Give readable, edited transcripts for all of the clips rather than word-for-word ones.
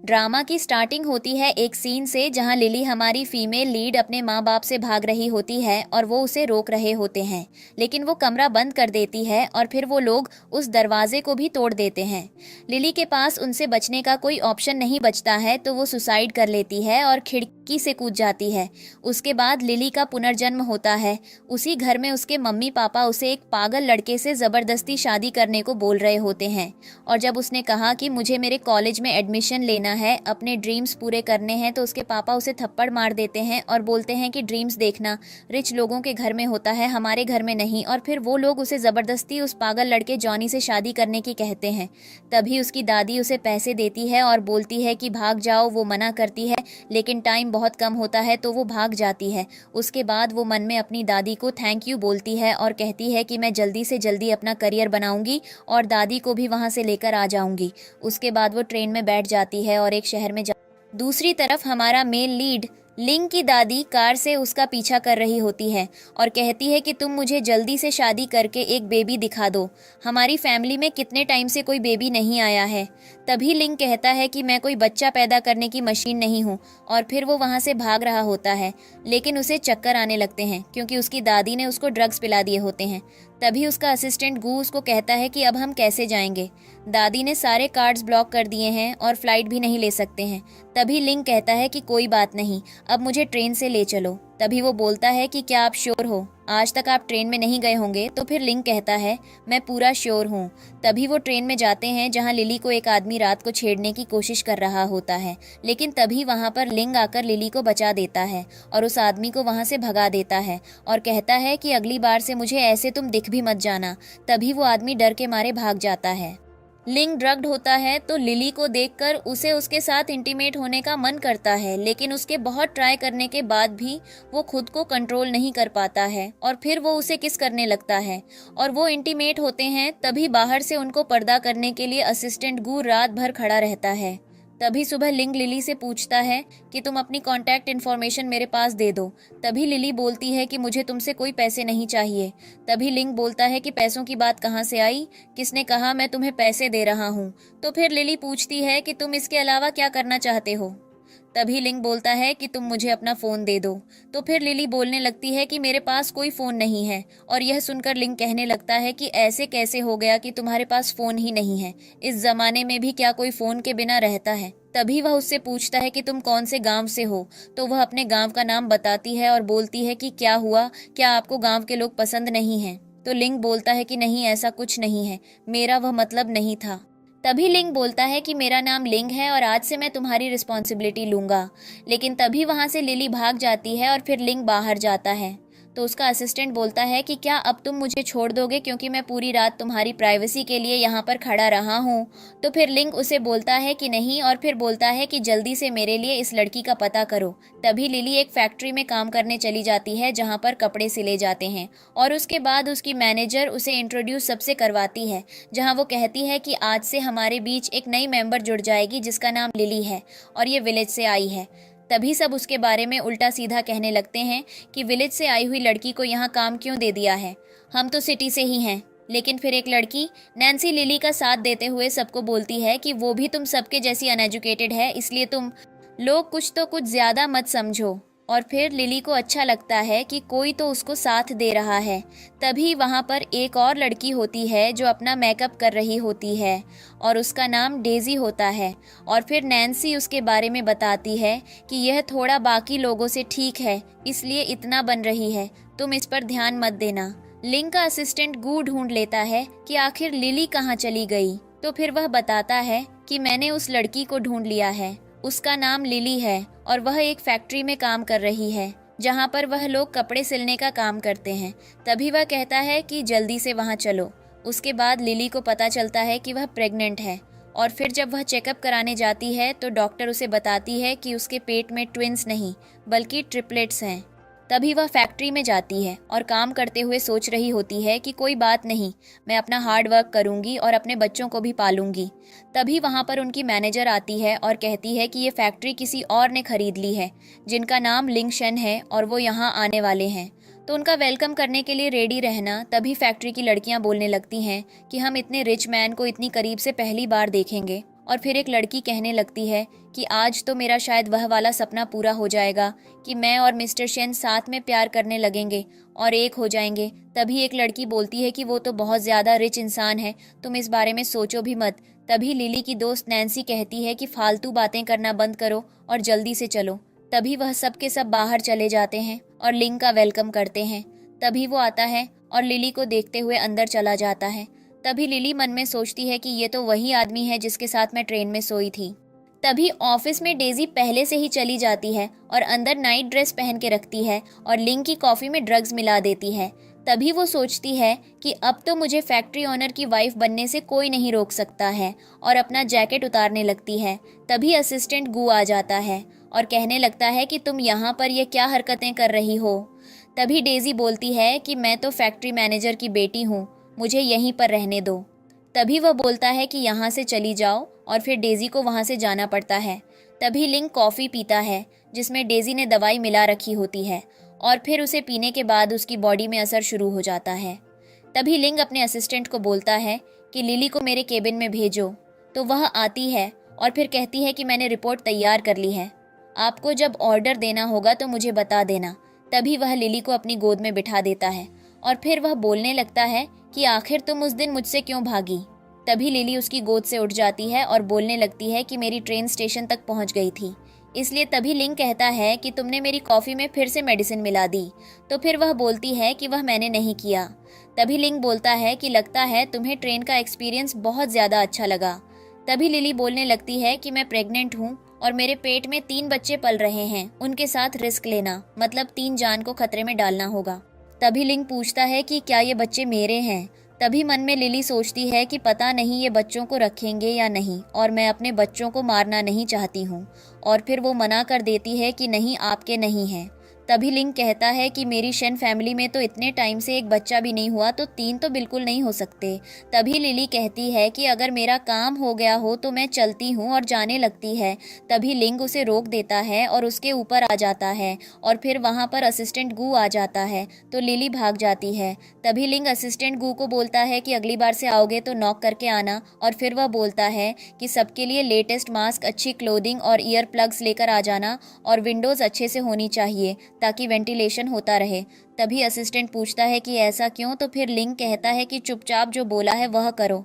Drama की starting होती है एक सीन से जहां लिली हमारी फीमेल लीड अपने माँ बाप से भाग रही होती है और वो उसे रोक रहे होते हैं, लेकिन वो कमरा बंद कर देती है और फिर वो लोग उस दरवाजे को भी तोड़ देते हैं। लिली के पास उनसे बचने का कोई ऑप्शन नहीं बचता है तो वो सुसाइड कर लेती है और खिड़की से कूद जाती है। उसके बाद लिली का पुनर्जन्म होता है। उसी घर में उसके मम्मी पापा उसे एक पागल लड़के से ज़बरदस्ती शादी करने को बोल रहे होते हैं, और जब उसने कहा कि मुझे मेरे कॉलेज में एडमिशन लेना है, अपने ड्रीम्स पूरे करने हैं, तो उसके पापा उसे थप्पड़ मार देते हैं और बोलते हैं कि ड्रीम्स देखना रिच लोगों के घर में होता है, हमारे घर में नहीं। और फिर वो लोग उसे ज़बरदस्ती उस पागल लड़के जॉनी से शादी करने की कहते हैं। तभी उसकी दादी उसे पैसे देती है और बोलती है कि भाग जाओ। वो मना करती है, लेकिन टाइम बहुत कम होता है तो वो भाग जाती है। उसके बाद वो मन में अपनी दादी को थैंक यू बोलती है और कहती है कि मैं जल्दी से जल्दी अपना करियर बनाऊंगी और दादी को भी वहाँ से लेकर आ जाऊंगी। उसके बाद वो ट्रेन में बैठ जाती है और एक शहर में दूसरी तरफ हमारा मेल लीड लिंग की दादी कार से उसका पीछा कर रही होती है और कहती है कि तुम मुझे जल्दी से शादी करके एक बेबी दिखा दो, हमारी फैमिली में कितने टाइम से कोई बेबी नहीं आया है। तभी लिंग कहता है कि मैं कोई बच्चा पैदा करने की मशीन नहीं हूँ, और फिर वो वहाँ से भाग रहा होता है, लेकिन उसे चक्कर आने लगते हैं क्योंकि उसकी दादी ने उसको ड्रग्स पिला दिए होते हैं। तभी उसका असिस्टेंट गू उसको कहता है कि अब हम कैसे जाएंगे, दादी ने सारे कार्ड्स ब्लॉक कर दिए हैं और फ्लाइट भी नहीं ले सकते हैं। तभी लिंग कहता है कि कोई बात नहीं, अब मुझे ट्रेन से ले चलो। तभी वो बोलता है कि क्या आप श्योर हो, आज तक आप ट्रेन में नहीं गए होंगे। तो फिर लिंग कहता है मैं पूरा श्योर हूँ। तभी वो ट्रेन में जाते हैं जहाँ लिली को एक आदमी रात को छेड़ने की कोशिश कर रहा होता है, लेकिन तभी वहाँ पर लिंग आकर लिली को बचा देता है और उस आदमी को वहाँ से भगा देता है और कहता है कि अगली बार से मुझे ऐसे तुम दिख भी मत जाना। तभी वो आदमी डर के मारे भाग जाता है। लिंग ड्रग्ड होता है तो लिली को देखकर उसे उसके साथ इंटीमेट होने का मन करता है, लेकिन उसके बहुत ट्राई करने के बाद भी वो खुद को कंट्रोल नहीं कर पाता है और फिर वो उसे किस करने लगता है और वो इंटीमेट होते हैं। तभी बाहर से उनको पर्दा करने के लिए असिस्टेंट गू रात भर खड़ा रहता है। तभी सुबह लिंग लिली से पूछता है कि तुम अपनी कॉन्टैक्ट इन्फॉर्मेशन मेरे पास दे दो। तभी लिली बोलती है कि मुझे तुमसे कोई पैसे नहीं चाहिए। तभी लिंग बोलता है कि पैसों की बात कहाँ से आई, किसने कहा मैं तुम्हें पैसे दे रहा हूँ। तो फिर लिली पूछती है कि तुम इसके अलावा क्या करना चाहते हो। तभी लिंग बोलता है कि तुम मुझे अपना फ़ोन दे दो। तो फिर लिली बोलने लगती है कि मेरे पास कोई फ़ोन नहीं है, और यह सुनकर लिंग कहने लगता है कि ऐसे कैसे हो गया कि तुम्हारे पास फ़ोन ही नहीं है, इस ज़माने में भी क्या कोई फ़ोन के बिना रहता है। तभी वह उससे पूछता है कि तुम कौन से गांव से हो। तो वह अपने गांव का नाम बताती है और बोलती है कि क्या हुआ, क्या आपको गांव के लोग पसंद नहीं हैं। तो लिंग बोलता है कि नहीं, ऐसा कुछ नहीं है, मेरा वह मतलब नहीं था। तभी लिंग बोलता है कि मेरा नाम लिंग है और आज से मैं तुम्हारी रिस्पॉन्सिबिलिटी लूंगा। लेकिन तभी वहां से लिली भाग जाती है और फिर लिंग बाहर जाता है। तो उसका असिस्टेंट बोलता है कि क्या अब तुम मुझे छोड़ दोगे, क्योंकि मैं पूरी रात तुम्हारी प्राइवेसी के लिए यहाँ पर खड़ा रहा हूँ। तो फिर लिंग उसे बोलता है कि नहीं, और फिर बोलता है कि जल्दी से मेरे लिए इस लड़की का पता करो। तभी लिली एक फैक्ट्री में काम करने चली जाती है जहाँ पर कपड़े सिले जाते हैं, और उसके बाद उसकी मैनेजर उसे इंट्रोड्यूस सबसे करवाती है, जहाँ वो कहती है कि आज से हमारे बीच एक नई मेंबर जुड़ जाएगी जिसका नाम लिली है और ये विलेज से आई है। तभी सब उसके बारे में उल्टा सीधा कहने लगते हैं कि विलेज से आई हुई लड़की को यहाँ काम क्यों दे दिया है, हम तो सिटी से ही हैं। लेकिन फिर एक लड़की नैन्सी लिली का साथ देते हुए सबको बोलती है कि वो भी तुम सबके जैसी अनएजुकेटेड है, इसलिए तुम लोग कुछ तो कुछ ज़्यादा मत समझो। और फिर लिली को अच्छा लगता है कि कोई तो उसको साथ दे रहा है। तभी वहाँ पर एक और लड़की होती है जो अपना मेकअप कर रही होती है और उसका नाम डेजी होता है। और फिर नैन्सी उसके बारे में बताती है कि यह थोड़ा बाकी लोगों से ठीक है, इसलिए इतना बन रही है, तुम इस पर ध्यान मत देना। लिंग का असिस्टेंट गू ढूंढ लेता है कि आखिर लिली कहाँ चली गई। तो फिर वह बताता है कि मैंने उस लड़की को ढूंढ लिया है, उसका नाम लिली है और वह एक फैक्ट्री में काम कर रही है जहाँ पर वह लोग कपड़े सिलने का काम करते हैं। तभी वह कहता है कि जल्दी से वहाँ चलो। उसके बाद लिली को पता चलता है कि वह प्रेग्नेंट है, और फिर जब वह चेकअप कराने जाती है तो डॉक्टर उसे बताती है कि उसके पेट में ट्विंस नहीं बल्कि ट्रिपलेट्स हैं। तभी वह फैक्ट्री में जाती है और काम करते हुए सोच रही होती है कि कोई बात नहीं, मैं अपना हार्ड वर्क करूंगी और अपने बच्चों को भी पालूंगी। तभी वहां पर उनकी मैनेजर आती है और कहती है कि ये फैक्ट्री किसी और ने खरीद ली है जिनका नाम लिंग शन है और वो यहाँ आने वाले हैं, तो उनका वेलकम करने के लिए रेडी रहना। तभी फैक्ट्री की लड़कियां बोलने लगती हैं कि हम इतने रिच मैन को इतनी करीब से पहली बार देखेंगे और फिर एक लड़की कहने लगती है कि आज तो मेरा शायद वह वाला सपना पूरा हो जाएगा कि मैं और मिस्टर शेन साथ में प्यार करने लगेंगे और एक हो जाएंगे। तभी एक लड़की बोलती है कि वो तो बहुत ज़्यादा रिच इंसान है, तुम इस बारे में सोचो भी मत। तभी लिली की दोस्त नैन्सी कहती है कि फालतू बातें करना बंद करो और जल्दी से चलो। तभी वह सब के सब बाहर चले जाते हैं और लिंग का वेलकम करते हैं। तभी वो आता है और लिली को देखते हुए अंदर चला जाता है। तभी लिली मन में सोचती है कि ये तो वही आदमी है जिसके साथ मैं ट्रेन में सोई थी। तभी ऑफिस में डेजी पहले से ही चली जाती है और अंदर नाइट ड्रेस पहन के रखती है और लिंग की कॉफ़ी में ड्रग्स मिला देती है। तभी वो सोचती है कि अब तो मुझे फैक्ट्री ओनर की वाइफ बनने से कोई नहीं रोक सकता है और अपना जैकेट उतारने लगती है। तभी असिस्टेंट गू आ जाता है और कहने लगता है कि तुम यहाँ पर ये क्या हरकतें कर रही हो। तभी डेजी बोलती है कि मैं तो फैक्ट्री मैनेजर की बेटी हूँ, मुझे यहीं पर रहने दो। तभी वह बोलता है कि यहाँ से चली जाओ और फिर डेजी को वहाँ से जाना पड़ता है। तभी लिंग कॉफ़ी पीता है जिसमें डेजी ने दवाई मिला रखी होती है और फिर उसे पीने के बाद उसकी बॉडी में असर शुरू हो जाता है। तभी लिंग अपने असिस्टेंट को बोलता है कि लिली को मेरे केबिन में भेजो। तो वह आती है और फिर कहती है कि मैंने रिपोर्ट तैयार कर ली है, आपको जब ऑर्डर देना होगा तो मुझे बता देना। तभी वह लिली को अपनी गोद में बिठा देता है और फिर वह बोलने लगता है कि आखिर तुम उस दिन मुझसे क्यों भागी। तभी लिली उसकी गोद से उठ जाती है और बोलने लगती है कि मेरी ट्रेन स्टेशन तक पहुंच गई थी, इसलिए। तभी लिंग कहता है कि तुमने मेरी कॉफ़ी में फिर से मेडिसिन मिला दी। तो फिर वह बोलती है कि वह मैंने नहीं किया। तभी लिंग बोलता है कि लगता है तुम्हें ट्रेन का एक्सपीरियंस बहुत ज़्यादा अच्छा लगा। तभी लिली बोलने लगती है कि मैं प्रेग्नेंट हूँ और मेरे पेट में 3 बच्चे पल रहे हैं, उनके साथ रिस्क लेना मतलब 3 जान को खतरे में डालना होगा। तभी लिंग पूछता है कि क्या ये बच्चे मेरे हैं। तभी मन में लिली सोचती है कि पता नहीं ये बच्चों को रखेंगे या नहीं और मैं अपने बच्चों को मारना नहीं चाहती हूँ। और फिर वो मना कर देती है कि नहीं, आपके नहीं हैं। तभी लिंग कहता है कि मेरी शेन फैमिली में तो इतने टाइम से एक बच्चा भी नहीं हुआ, तो 3 तो बिल्कुल नहीं हो सकते। तभी लिली कहती है कि अगर मेरा काम हो गया हो तो मैं चलती हूँ और जाने लगती है। तभी लिंग उसे रोक देता है और उसके ऊपर आ जाता है और फिर वहाँ पर असिस्टेंट गू आ जाता है तो लिली भाग जाती है। तभी लिंग असिस्टेंट गू को बोलता है कि अगली बार से आओगे तो नॉक करके आना और फिर वह बोलता है कि सबके लिए लेटेस्ट मास्क, अच्छी क्लोथिंग और ईयर प्लग्स लेकर आ जाना और विंडोज़ अच्छे से होनी चाहिए ताकि वेंटिलेशन होता रहे। तभी असिस्टेंट पूछता है कि ऐसा क्यों। तो फिर लिंग कहता है कि चुपचाप जो बोला है वह करो।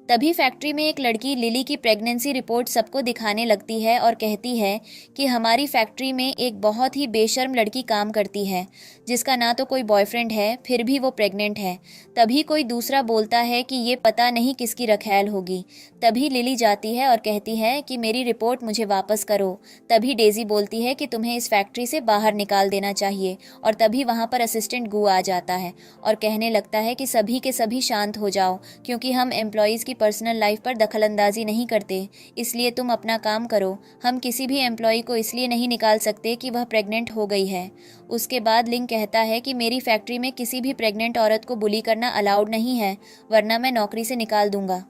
तभी फैक्ट्री में एक लड़की लिली की प्रेगनेंसी रिपोर्ट सबको दिखाने लगती है और कहती है कि हमारी फैक्ट्री में एक बहुत ही बेशर्म लड़की काम करती है जिसका ना तो कोई बॉयफ्रेंड है, फिर भी वो प्रेग्नेंट है। तभी कोई दूसरा बोलता है कि ये पता नहीं किसकी रखैल होगी। तभी लिली जाती है और कहती है कि मेरी रिपोर्ट मुझे वापस करो। तभी डेजी बोलती है कि तुम्हें इस फैक्ट्री से बाहर निकाल देना चाहिए और तभी वहाँ पर असिस्टेंट गू आ जाता है और कहने लगता है कि सभी के सभी शांत हो जाओ क्योंकि हम एम्प्लॉयज़ की पर्सनल लाइफ पर दखलंदाजी नहीं करते, इसलिए तुम अपना काम करो। हम किसी भी एम्प्लॉय को इसलिए नहीं निकाल सकते कि वह प्रेग्नेंट हो गई है। उसके बाद लिंग कहता है कि मेरी फैक्ट्री में किसी भी प्रेग्नेंट औरत को बुली करना अलाउड नहीं है, वरना मैं नौकरी से निकाल दूंगा।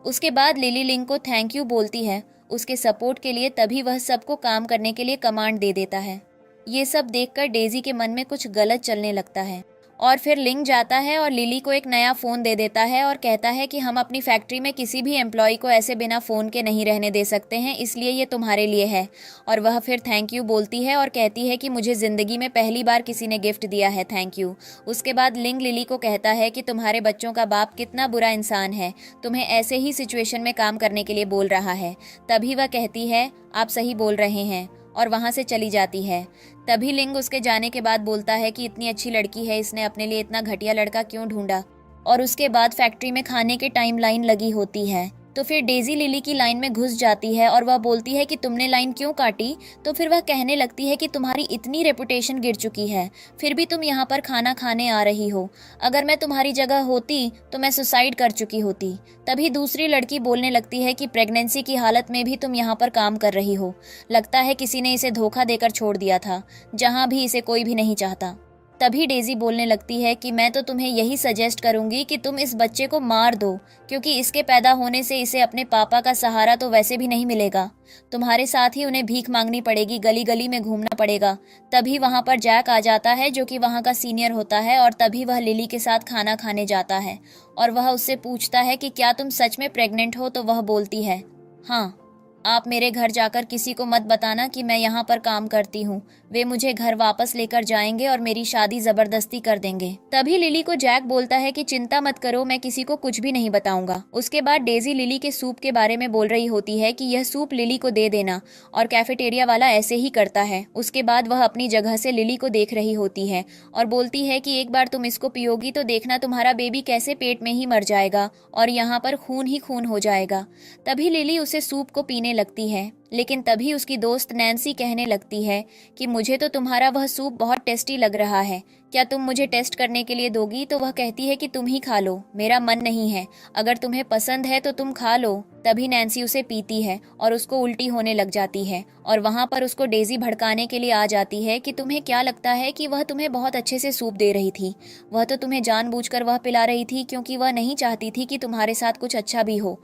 उसके बाद लिली लिंग को थैंक यू बोलती है उसके सपोर्ट के लिए। तभी वह सबको काम करने के लिए कमांड दे देता है। ये सब देखकर डेजी के मन में कुछ गलत चलने लगता है और फिर लिंग जाता है और लिली को एक नया फ़ोन दे देता है और कहता है कि हम अपनी फैक्ट्री में किसी भी एम्प्लॉय को ऐसे बिना फ़ोन के नहीं रहने दे सकते हैं, इसलिए ये तुम्हारे लिए है। और वह फिर थैंक यू बोलती है और कहती है कि मुझे ज़िंदगी में पहली बार किसी ने गिफ्ट दिया है, थैंक यू। उसके बाद लिंग लिली को कहता है कि तुम्हारे बच्चों का बाप कितना बुरा इंसान है, तुम्हें ऐसे ही सिचुएशन में काम करने के लिए बोल रहा है। तभी वह कहती है आप सही बोल रहे हैं और वहाँ से चली जाती है। तभी लिंग उसके जाने के बाद बोलता है कि इतनी अच्छी लड़की है, इसने अपने लिए इतना घटिया लड़का क्यों ढूंढा। और उसके बाद फैक्ट्री में खाने के टाइम लाइन लगी होती है तो फिर डेजी लिली की लाइन में घुस जाती है और वह बोलती है कि तुमने लाइन क्यों काटी। तो फिर वह कहने लगती है कि तुम्हारी इतनी रेपुटेशन गिर चुकी है, फिर भी तुम यहाँ पर खाना खाने आ रही हो। अगर मैं तुम्हारी जगह होती तो मैं सुसाइड कर चुकी होती। तभी दूसरी लड़की बोलने लगती है कि प्रेगनेंसी की हालत में भी तुम यहाँ पर काम कर रही हो, लगता है किसी ने इसे धोखा देकर छोड़ दिया था, जहाँ भी इसे कोई भी नहीं चाहता। तभी डेजी बोलने लगती है कि मैं तो तुम्हें यही सजेस्ट करूंगी कि तुम इस बच्चे को मार दो, क्योंकि इसके पैदा होने से इसे अपने पापा का सहारा तो वैसे भी नहीं मिलेगा। तुम्हारे साथ ही उन्हें भीख मांगनी पड़ेगी, गली गली में घूमना पड़ेगा। तभी वहाँ पर जैक आ जाता है जो कि वहाँ का सीनियर होता है और तभी वह लिली के साथ खाना खाने जाता है और वह उससे पूछता है कि क्या तुम सच में प्रेग्नेंट हो। तो वह बोलती है हाँ, आप मेरे घर जाकर किसी को मत बताना कि मैं यहाँ पर काम करती हूँ। वे मुझे घर वापस लेकर जाएंगे और मेरी शादी जबरदस्ती कर देंगे। तभी लिली को जैक बोलता है कि चिंता मत करो, मैं किसी को कुछ भी नहीं बताऊंगा। उसके बाद डेजी लिली के सूप के बारे में बोल रही होती है कि यह सूप लिली को दे देना, और कैफेटेरिया वाला ऐसे ही करता है। उसके बाद वह अपनी जगह से लिली को देख रही होती है और बोलती है कि एक बार तुम इसको पियोगी तो देखना तुम्हारा बेबी कैसे पेट में ही मर जाएगा और यहाँ पर खून ही खून हो जाएगा। तभी लिली उसे सूप को पीने लगती है, लेकिन तभी उसकी दोस्त नैन्सी कहने लगती है कि मुझे तो तुम्हारा वह सूप बहुत टेस्टी लग रहा है, क्या तुम मुझे टेस्ट करने के लिए दोगी? तो वह कहती है कि तुम ही खा लो, मेरा मन नहीं है, अगर तुम्हें पसंद है तो तुम खा लो। तभी नैन्सी उसे पीती है और उसको उल्टी होने लग जाती है और वहां पर उसको डेजी भड़काने के लिए आ जाती है कि तुम्हें क्या लगता है कि वह तुम्हें बहुत अच्छे से सूप दे रही थी, वह तो तुम्हें जानबूझकर वह पिला रही थी क्योंकि वह नहीं चाहती थी कि तुम्हारे साथ कुछ अच्छा भी हो।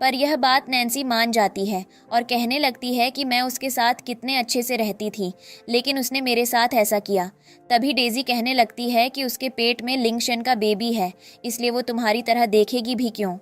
पर यह बात नैन्सी मान जाती है और कहने लगती है कि मैं उसके साथ कितने अच्छे से रहती थी, लेकिन उसने मेरे साथ ऐसा किया। तभी डेजी कहने लगती है कि उसके पेट में लिंगशन का बेबी है, इसलिए वो तुम्हारी तरह देखेगी भी क्यों।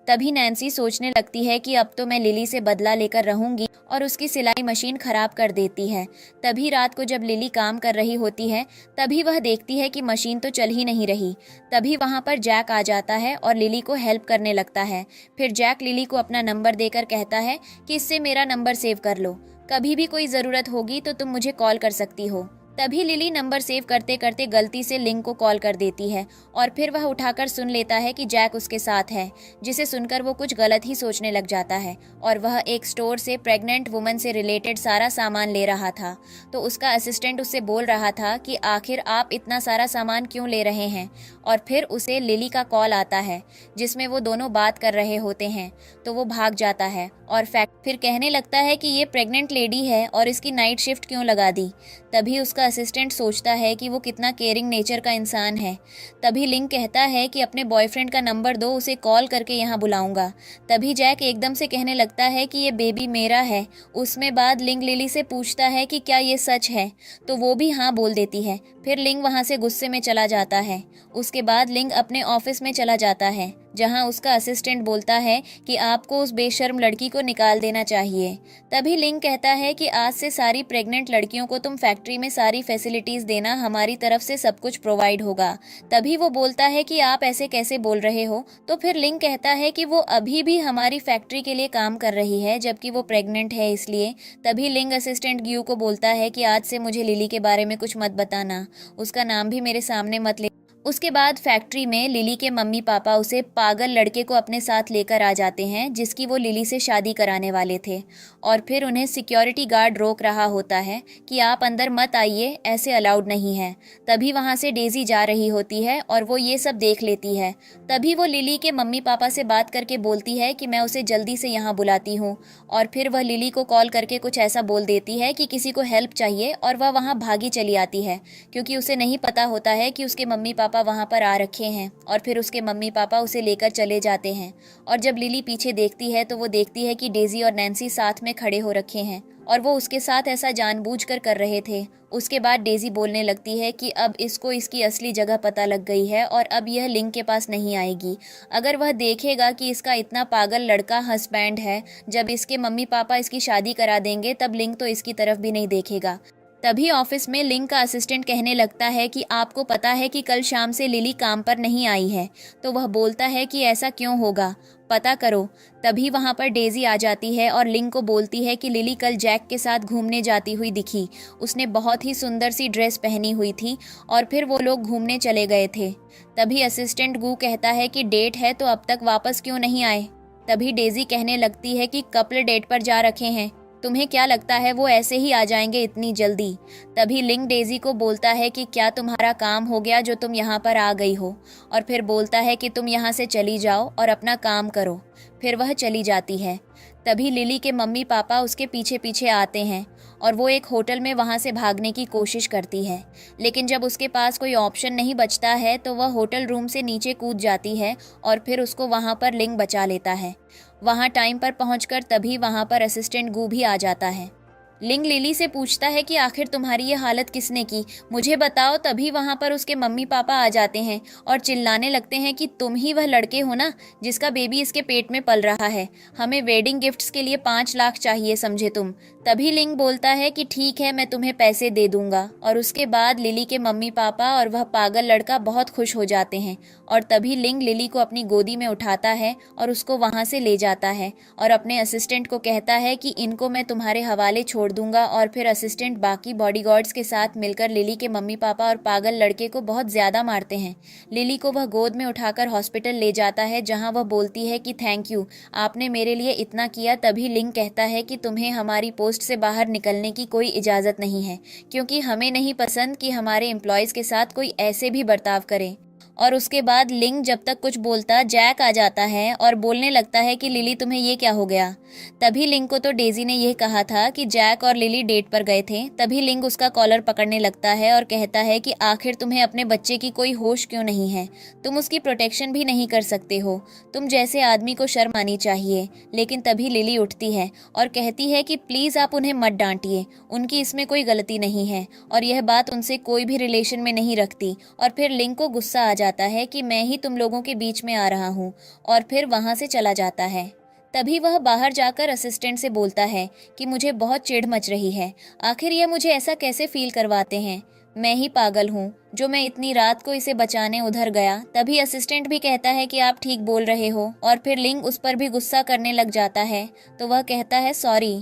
तभी नैन्सी सोचने लगती है कि अब तो मैं लिली से बदला लेकर रहूंगी और उसकी सिलाई मशीन खराब कर देती है। तभी रात को जब लिली काम कर रही होती है, तभी वह देखती है कि मशीन तो चल ही नहीं रही। तभी वहां पर जैक आ जाता है और लिली को हेल्प करने लगता है। फिर जैक लिली को अपना नंबर देकर कहता है कि इससे मेरा नंबर सेव कर लो, कभी भी कोई ज़रूरत होगी तो तुम मुझे कॉल कर सकती हो। तभी लिली नंबर सेव करते करते गलती से लिंग को कॉल कर देती है और फिर वह उठाकर सुन लेता है कि जैक उसके साथ है, जिसे सुनकर वो कुछ गलत ही सोचने लग जाता है और वह एक स्टोर से प्रेग्नेंट वुमन से रिलेटेड सारा सामान ले रहा था। तो उसका असिस्टेंट उससे बोल रहा था कि आखिर आप इतना सारा सामान क्यों ले रहे हैं, और फिर उसे लिली का कॉल आता है जिसमें वो दोनों बात कर रहे होते हैं। तो वो भाग जाता है और फिर कहने लगता है कि ये प्रेग्नेंट लेडी है और इसकी नाइट शिफ्ट क्यों लगा दी। तभी उसका असिस्टेंट सोचता है कि वो कितना केयरिंग नेचर का इंसान है। तभी लिंग कहता है कि अपने बॉयफ्रेंड का नंबर दो, उसे कॉल करके यहाँ बुलाऊंगा। तभी जैक एकदम से कहने लगता है कि ये बेबी मेरा है। उसमें बाद लिंग लिली से पूछता है कि क्या ये सच है, तो वो भी हाँ बोल देती है। फिर लिंग वहाँ से गुस्से में चला जाता है। उसके बाद लिंग अपने ऑफिस में चला जाता है जहां उसका असिस्टेंट बोलता है कि आपको उस बेशर्म लड़की को निकाल देना चाहिए। तभी लिंग कहता है कि आज से सारी प्रेग्नेंट लड़कियों को तुम फैक्ट्री में सारी फैसिलिटीज देना, हमारी तरफ से सब कुछ प्रोवाइड होगा। तभी वो बोलता है कि आप ऐसे कैसे बोल रहे हो। तो फिर लिंग कहता है कि वो अभी भी हमारी फैक्ट्री के लिए काम कर रही है जबकि वो प्रेग्नेंट है, इसलिए। तभी लिंग असिस्टेंट ग्यू को बोलता है कि आज से मुझे लिली के बारे में कुछ मत बताना, उसका नाम भी मेरे सामने मत ले। उसके बाद फैक्ट्री में लिली के मम्मी पापा उसे पागल लड़के को अपने साथ लेकर आ जाते हैं जिसकी वो लिली से शादी कराने वाले थे, और फिर उन्हें सिक्योरिटी गार्ड रोक रहा होता है कि आप अंदर मत आइए, ऐसे अलाउड नहीं है। तभी वहाँ से डेजी जा रही होती है और वो ये सब देख लेती है। तभी वो लिली के मम्मी पापा से बात करके बोलती है कि मैं उसे जल्दी से यहाँ बुलाती हूँ, और फिर वह लिली को कॉल करके कुछ ऐसा बोल देती है कि किसी को हेल्प चाहिए, और वह वहाँ भागी चली आती है क्योंकि उसे नहीं पता होता है कि उसके मम्मी पापा वहां पर आ रखे हैं। और फिर उसके मम्मी पापा उसे लेकर चले जाते हैं, और जब लिली पीछे देखती है तो वो देखती है कि डेजी और नैन्सी साथ में खड़े हो रखे हैं और वो उसके साथ ऐसा जानबूझकर कर रहे थे। उसके बाद डेजी बोलने लगती है कि अब इसको इसकी असली जगह पता लग गई है और अब यह लिंग के पास नहीं आएगी। अगर वह देखेगा कि इसका इतना पागल लड़का हस्बैंड है, जब इसके मम्मी पापा इसकी शादी करा देंगे तब लिंग तो इसकी तरफ भी नहीं देखेगा। तभी ऑफिस में लिंग का असिस्टेंट कहने लगता है कि आपको पता है कि कल शाम से लिली काम पर नहीं आई है। तो वह बोलता है कि ऐसा क्यों होगा, पता करो। तभी वहां पर डेजी आ जाती है और लिंग को बोलती है कि लिली कल जैक के साथ घूमने जाती हुई दिखी, उसने बहुत ही सुंदर सी ड्रेस पहनी हुई थी और फिर वो लोग घूमने चले गए थे। तभी असिस्टेंट गू कहता है कि डेट है तो अब तक वापस क्यों नहीं आए। तभी डेजी कहने लगती है कि कपल डेट पर जा रखे हैं, तुम्हें क्या लगता है वो ऐसे ही आ जाएंगे इतनी जल्दी। तभी लिंग डेजी को बोलता है कि क्या तुम्हारा काम हो गया जो तुम यहाँ पर आ गई हो, और फिर बोलता है कि तुम यहाँ से चली जाओ और अपना काम करो। फिर वह चली जाती है। तभी लिली के मम्मी पापा उसके पीछे पीछे आते हैं और वो एक होटल में वहाँ से भागने की कोशिश करती है, लेकिन जब उसके पास कोई ऑप्शन नहीं बचता है तो वह होटल रूम से नीचे कूद जाती है और फिर उसको वहाँ पर लिंग बचा लेता है। वहाँ टाइम पर पहुँचकर तभी वहाँ पर असिस्टेंट गू भी आ जाता है। लिंग लिली से पूछता है कि आखिर तुम्हारी ये हालत किसने की, मुझे बताओ। तभी वहाँ पर उसके मम्मी पापा आ जाते हैं और चिल्लाने लगते हैं कि तुम ही वह लड़के हो ना जिसका बेबी इसके पेट में पल रहा है। हमें वेडिंग गिफ्ट्स के लिए 5 लाख चाहिए, समझे तुम। तभी लिंग बोलता है कि ठीक है, मैं तुम्हें पैसे दे दूंगा। और उसके बाद लिली के मम्मी पापा और वह पागल लड़का बहुत खुश हो जाते हैं। और तभी लिंग लिली को अपनी गोदी में उठाता है और उसको वहाँ से ले जाता है और अपने असिस्टेंट को कहता है कि इनको मैं तुम्हारे हवाले छोड़ दूंगा। और फिर असिस्टेंट बाकी बॉडीगार्ड्स के साथ मिलकर लिली के मम्मी पापा और पागल लड़के को बहुत ज़्यादा मारते हैं। लिली को वह गोद में उठाकर हॉस्पिटल ले जाता है, जहाँ वह बोलती है कि थैंक यू, आपने मेरे लिए इतना किया। तभी लिंग कहता है कि तुम्हें हमारी पोस्ट से बाहर निकलने की कोई इजाज़त नहीं है, क्योंकि हमें नहीं पसंद कि हमारे एम्प्लॉयज़ के साथ कोई ऐसे भी बर्ताव करे। और उसके बाद लिंग जब तक कुछ बोलता, जैक आ जाता है और बोलने लगता है कि लिली तुम्हें ये क्या हो गया। तभी लिंग को तो डेजी ने यह कहा था कि जैक और लिली डेट पर गए थे। तभी लिंग उसका कॉलर पकड़ने लगता है और कहता है कि आखिर तुम्हें अपने बच्चे की कोई होश क्यों नहीं है, तुम उसकी प्रोटेक्शन भी नहीं कर सकते हो, तुम जैसे आदमी को शर्म आनी चाहिए। लेकिन तभी लिली उठती है और कहती है कि प्लीज़ आप उन्हें मत डांटिए, उनकी इसमें कोई गलती नहीं है और यह बात उनसे कोई भी रिलेशन में नहीं रखती। और फिर लिंग को गुस्सा आ जाता है कि मैं ही तुम लोगों के बीच में आ रहा हूँ और फिर वहाँ से चला जाता है। तभी वह बाहर जाकर असिस्टेंट से बोलता है कि मुझे बहुत चिढ़ मच रही है, आखिर यह मुझे ऐसा कैसे फील करवाते हैं, मैं ही पागल हूँ जो मैं इतनी रात को इसे बचाने उधर गया। तभी असिस्टेंट भी कहता है कि आप ठीक बोल रहे हो और फिर लिंग उस पर भी गुस्सा करने लग जाता है, तो वह कहता है सॉरी।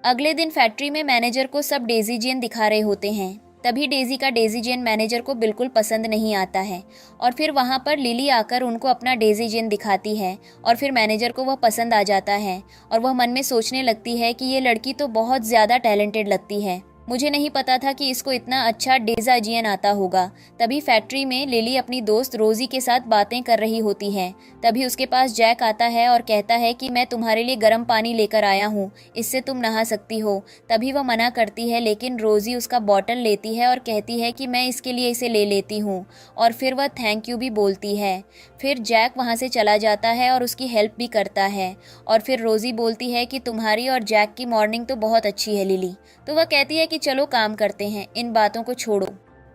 अगले दिन फैक्ट्री में मैनेजर को सब डेजी जेन दिखा रहे होते हैं। तभी डेजी का डेजी जेन मैनेजर को बिल्कुल पसंद नहीं आता है और फिर वहाँ पर लिली आकर उनको अपना डेजी जेन दिखाती है और फिर मैनेजर को वह पसंद आ जाता है और वह मन में सोचने लगती है कि ये लड़की तो बहुत ज़्यादा टैलेंटेड लगती है, मुझे नहीं पता था कि इसको इतना अच्छा डेजाजियन आता होगा। तभी फैक्ट्री में लिली अपनी दोस्त रोजी के साथ बातें कर रही होती है। तभी उसके पास जैक आता है और कहता है कि मैं तुम्हारे लिए गर्म पानी लेकर आया हूँ, इससे तुम नहा सकती हो। तभी वह मना करती है, लेकिन रोजी उसका बॉटल लेती है और कहती है कि मैं इसके लिए इसे ले लेती हूँ और फिर वह थैंक यू भी बोलती है। फिर जैक वहाँ से चला जाता है और उसकी हेल्प भी करता है और फिर रोजी बोलती है कि तुम्हारी और जैक की मॉर्निंग तो बहुत अच्छी है लिली। तो वह कहती है कि चलो काम करते हैं, इन बातों को छोड़ो।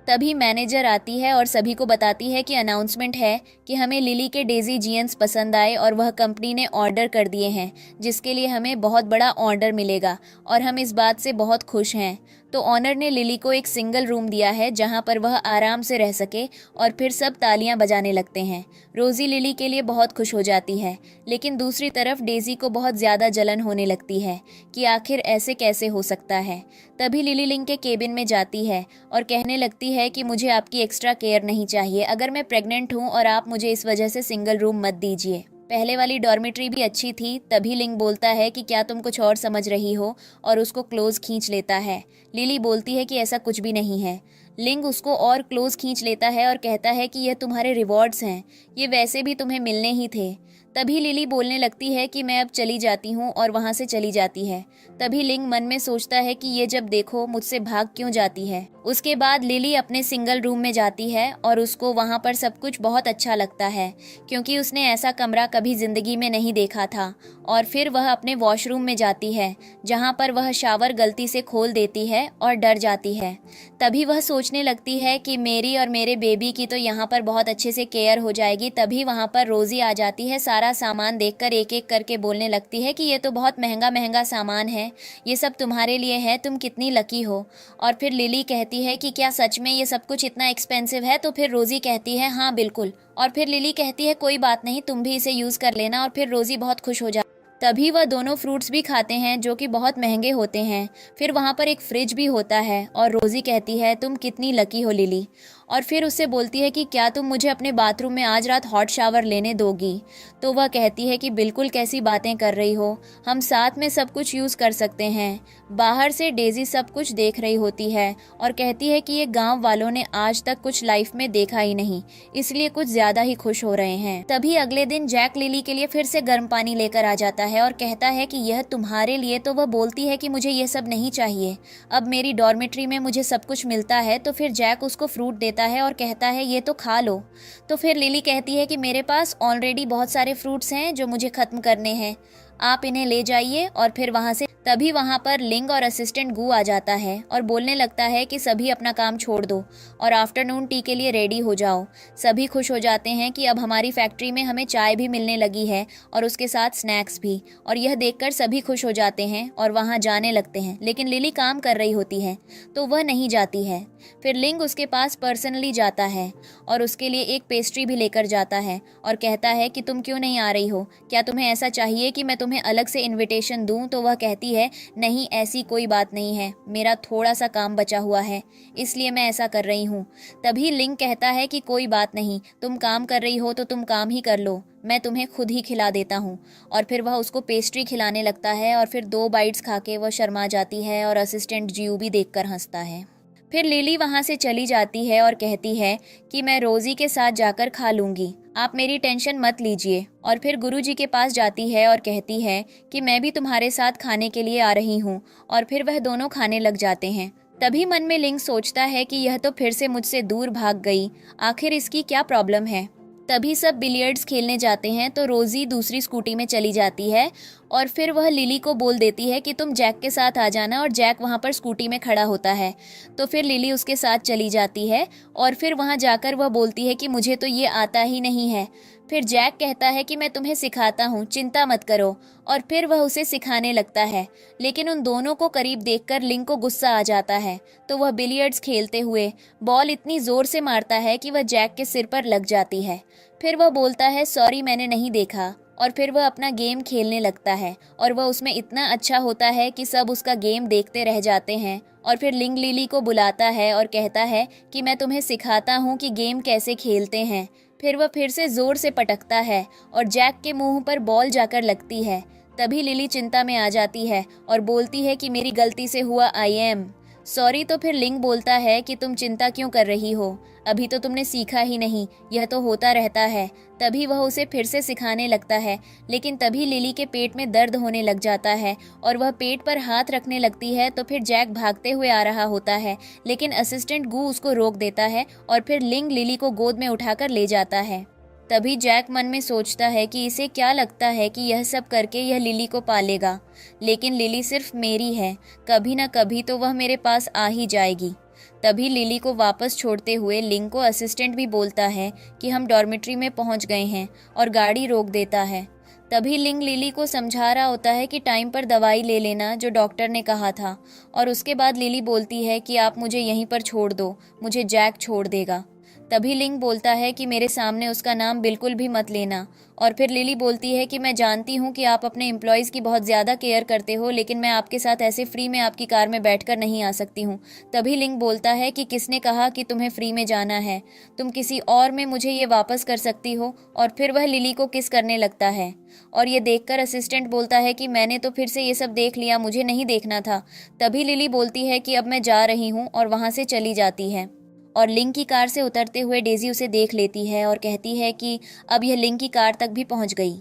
तभी मैनेजर आती है और सभी को बताती है कि अनाउंसमेंट है कि हमें लिली के डेजी जीन्स पसंद आए और वह कंपनी ने ऑर्डर कर दिए हैं, जिसके लिए हमें बहुत बड़ा ऑर्डर मिलेगा और हम इस बात से बहुत खुश हैं। तो ऑनर ने लिली को एक सिंगल रूम दिया है जहां पर वह आराम से रह सके और फिर सब तालियां बजाने लगते हैं। रोजी लिली के लिए बहुत खुश हो जाती है, लेकिन दूसरी तरफ डेजी को बहुत ज़्यादा जलन होने लगती है कि आखिर ऐसे कैसे हो सकता है। तभी लिली लिंग के केबिन में जाती है और कहने लगती है कि मुझे आपकी एक्स्ट्रा केयर नहीं चाहिए, अगर मैं प्रेग्नेंट हूँ और आप मुझे इस वजह से सिंगल रूम मत दीजिए। पहले वाली डॉर्मेट्री भी अच्छी थी। तभी लिंग बोलता है कि क्या तुम कुछ और समझ रही हो और उसको क्लोज खींच लेता है। लिली बोलती है कि ऐसा कुछ भी नहीं है। लिंग उसको और क्लोज खींच लेता है और कहता है कि यह तुम्हारे रिवॉर्ड्स हैं, ये वैसे भी तुम्हें मिलने ही थे। तभी लिली बोलने लगती है कि मैं अब चली जाती हूँ और वहाँ से चली जाती है। तभी लिंग मन में सोचता है कि ये जब देखो मुझसे भाग क्यों जाती है। उसके बाद लिली अपने सिंगल रूम में जाती है और उसको वहाँ पर सब कुछ बहुत अच्छा लगता है, क्योंकि उसने ऐसा कमरा कभी ज़िंदगी में नहीं देखा था। और फिर वह अपने वॉशरूम में जाती है, जहाँ पर वह शावर गलती से खोल देती है और डर जाती है। तभी वह सोचने लगती है कि मेरी और मेरे बेबी की तो यहाँ पर बहुत अच्छे से केयर हो जाएगी। तभी वहाँ पर रोजी आ जाती है, सारा सामान देखकर एक एक करके बोलने लगती है कि ये तो बहुत महंगा महंगा सामान है, ये सब तुम्हारे लिए है, तुम कितनी लकी हो। और फिर लिली कहती है कि क्या सच में ये सब कुछ इतना एक्सपेंसिव है? तो फिर रोजी कहती है हाँ बिल्कुल। और फिर लिली कहती है कोई बात नहीं, तुम भी इसे यूज़ कर लेना। और फिर रोजी बहुत खुश हो जाती। तभी वह दोनों फ्रूट्स भी खाते हैं जो कि बहुत महंगे होते हैं। फिर वहाँ पर एक फ्रिज भी होता है और रोजी कहती है तुम कितनी लकी हो लिली। और फिर उससे बोलती है कि क्या तुम मुझे अपने बाथरूम में आज रात हॉट शावर लेने दोगी? तो वह कहती है कि बिल्कुल, कैसी बातें कर रही हो, हम साथ में सब कुछ यूज़ कर सकते हैं। बाहर से डेजी सब कुछ देख रही होती है और कहती है कि ये गांव वालों ने आज तक कुछ लाइफ में देखा ही नहीं, इसलिए कुछ ज़्यादा ही खुश हो रहे हैं। तभी अगले दिन जैक लिली के लिए फिर से गर्म पानी लेकर आ जाता है और कहता है कि यह तुम्हारे लिए। तो वह बोलती है कि मुझे ये सब नहीं चाहिए, अब मेरी डॉर्मेट्री में मुझे सब कुछ मिलता है। तो फिर जैक उसको फ्रूट देता है और कहता है ये तो खा लो। तो फिर लिली कहती है कि मेरे पास ऑलरेडी बहुत सारे फ्रूट्स हैं जो मुझे ख़त्म करने हैं, आप इन्हें ले जाइए और फिर वहाँ से तभी वहाँ पर लिंग और असिस्टेंट गू आ जाता है और बोलने लगता है कि सभी अपना काम छोड़ दो और आफ्टरनून टी के लिए रेडी हो जाओ। सभी खुश हो जाते हैं कि अब हमारी फैक्ट्री में हमें चाय भी मिलने लगी है और उसके साथ स्नैक्स भी, और यह देखकर सभी खुश हो जाते हैं और वहाँ जाने लगते हैं। लेकिन लिली काम कर रही होती है तो वह नहीं जाती है। फिर लिंग उसके पास पर्सनली जाता है और उसके लिए एक पेस्ट्री भी लेकर जाता है और कहता है कि तुम क्यों नहीं आ रही हो, क्या तुम्हें ऐसा चाहिए कि मैं तुम्हें अलग से इनविटेशन दूं? तो वह कहती है नहीं, ऐसी कोई बात नहीं है, मेरा थोड़ा सा काम बचा हुआ है इसलिए मैं ऐसा कर रही हूँ। तभी लिंग कहता है कि कोई बात नहीं, तुम काम कर रही हो तो तुम काम ही कर लो, मैं तुम्हें खुद ही खिला देता हूँ। और फिर वह उसको पेस्ट्री खिलाने लगता है और फिर 2 बाइट्स खा के वह शर्मा जाती है और असिस्टेंट जियू भी देखकर हंसता है। फिर लिली वहाँ से चली जाती है और कहती है कि मैं रोजी के साथ जाकर खा लूँगी, आप मेरी टेंशन मत लीजिए। और फिर गुरुजी के पास जाती है और कहती है कि मैं भी तुम्हारे साथ खाने के लिए आ रही हूँ, और फिर वह दोनों खाने लग जाते हैं। तभी मन में लिंग सोचता है कि यह तो फिर से मुझसे दूर भाग गई, आखिर इसकी क्या प्रॉब्लम है। तभी सब बिलियर्ड्स खेलने जाते हैं तो रोजी दूसरी स्कूटी में चली जाती है और फिर वह लिली को बोल देती है कि तुम जैक के साथ आ जाना, और जैक वहाँ पर स्कूटी में खड़ा होता है। तो फिर लिली उसके साथ चली जाती है और फिर वहाँ जाकर वह बोलती है कि मुझे तो ये आता ही नहीं है। फिर जैक कहता है कि मैं तुम्हें सिखाता हूँ, चिंता मत करो, और फिर वह उसे सिखाने लगता है। लेकिन उन दोनों को करीब देखकर लिंग को गुस्सा आ जाता है तो वह बिलियर्ड्स खेलते हुए बॉल इतनी जोर से मारता है कि वह जैक के सिर पर लग जाती है। फिर वह बोलता है सॉरी, मैंने नहीं देखा, और फिर वह अपना गेम खेलने लगता है और वह उसमें इतना अच्छा होता है कि सब उसका गेम देखते रह जाते हैं। और फिर लिंग लिली को बुलाता है और कहता है कि मैं तुम्हें सिखाता हूँ कि गेम कैसे खेलते हैं। फिर वह फिर से जोर से पटकता है और जैक के मुंह पर बॉल जाकर लगती है। तभी लिली चिंता में आ जाती है और बोलती है कि मेरी गलती से हुआ, आई एम सॉरी। तो फिर लिंग बोलता है कि तुम चिंता क्यों कर रही हो, अभी तो तुमने सीखा ही नहीं, यह तो होता रहता है। तभी वह उसे फिर से सिखाने लगता है, लेकिन तभी लिली के पेट में दर्द होने लग जाता है और वह पेट पर हाथ रखने लगती है। तो फिर जैक भागते हुए आ रहा होता है, लेकिन असिस्टेंट गू उसको रोक देता है और फिर लिंग लिली को गोद में उठाकर ले जाता है। तभी जैक मन में सोचता है कि इसे क्या लगता है कि यह सब करके यह लिली को पालेगा, लेकिन लिली सिर्फ मेरी है, कभी ना कभी तो वह मेरे पास आ ही जाएगी। तभी लिली को वापस छोड़ते हुए लिंग को असिस्टेंट भी बोलता है कि हम डॉर्मेट्री में पहुंच गए हैं, और गाड़ी रोक देता है। तभी लिंग लिली को समझा रहा होता है कि टाइम पर दवाई ले लेना जो डॉक्टर ने कहा था, और उसके बाद लिली बोलती है कि आप मुझे यहीं पर छोड़ दो, मुझे जैक छोड़ देगा। तभी लिंग बोलता है कि मेरे सामने उसका नाम बिल्कुल भी मत लेना। और फिर लिली बोलती है कि मैं जानती हूँ कि आप अपने एम्प्लॉयज़ की बहुत ज़्यादा केयर करते हो, लेकिन मैं आपके साथ ऐसे फ्री में आपकी कार में बैठकर नहीं आ सकती हूँ। तभी लिंग बोलता है कि किसने कहा कि तुम्हें फ्री में जाना है, तुम किसी और में मुझे ये वापस कर सकती हो। और फिर वह लिली को किस करने लगता है, और ये देखकर असिस्टेंट बोलता है कि मैंने तो फिर से ये सब देख लिया, मुझे नहीं देखना था। तभी लिली बोलती है कि अब मैं जा रही हूँ, और वहाँ से चली जाती है। और लिंग की कार से उतरते हुए डेजी उसे देख लेती है और कहती है कि अब यह लिंग की कार तक भी पहुंच गई,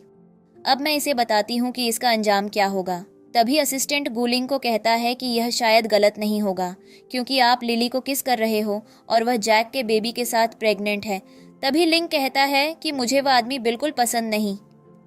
अब मैं इसे बताती हूँ कि इसका अंजाम क्या होगा। तभी असिस्टेंट गूलिंग को कहता है कि यह शायद गलत नहीं होगा, क्योंकि आप लिली को किस कर रहे हो और वह जैक के बेबी के साथ प्रेग्नेंट है। तभी लिंग कहता है कि मुझे वह आदमी बिल्कुल पसंद नहीं।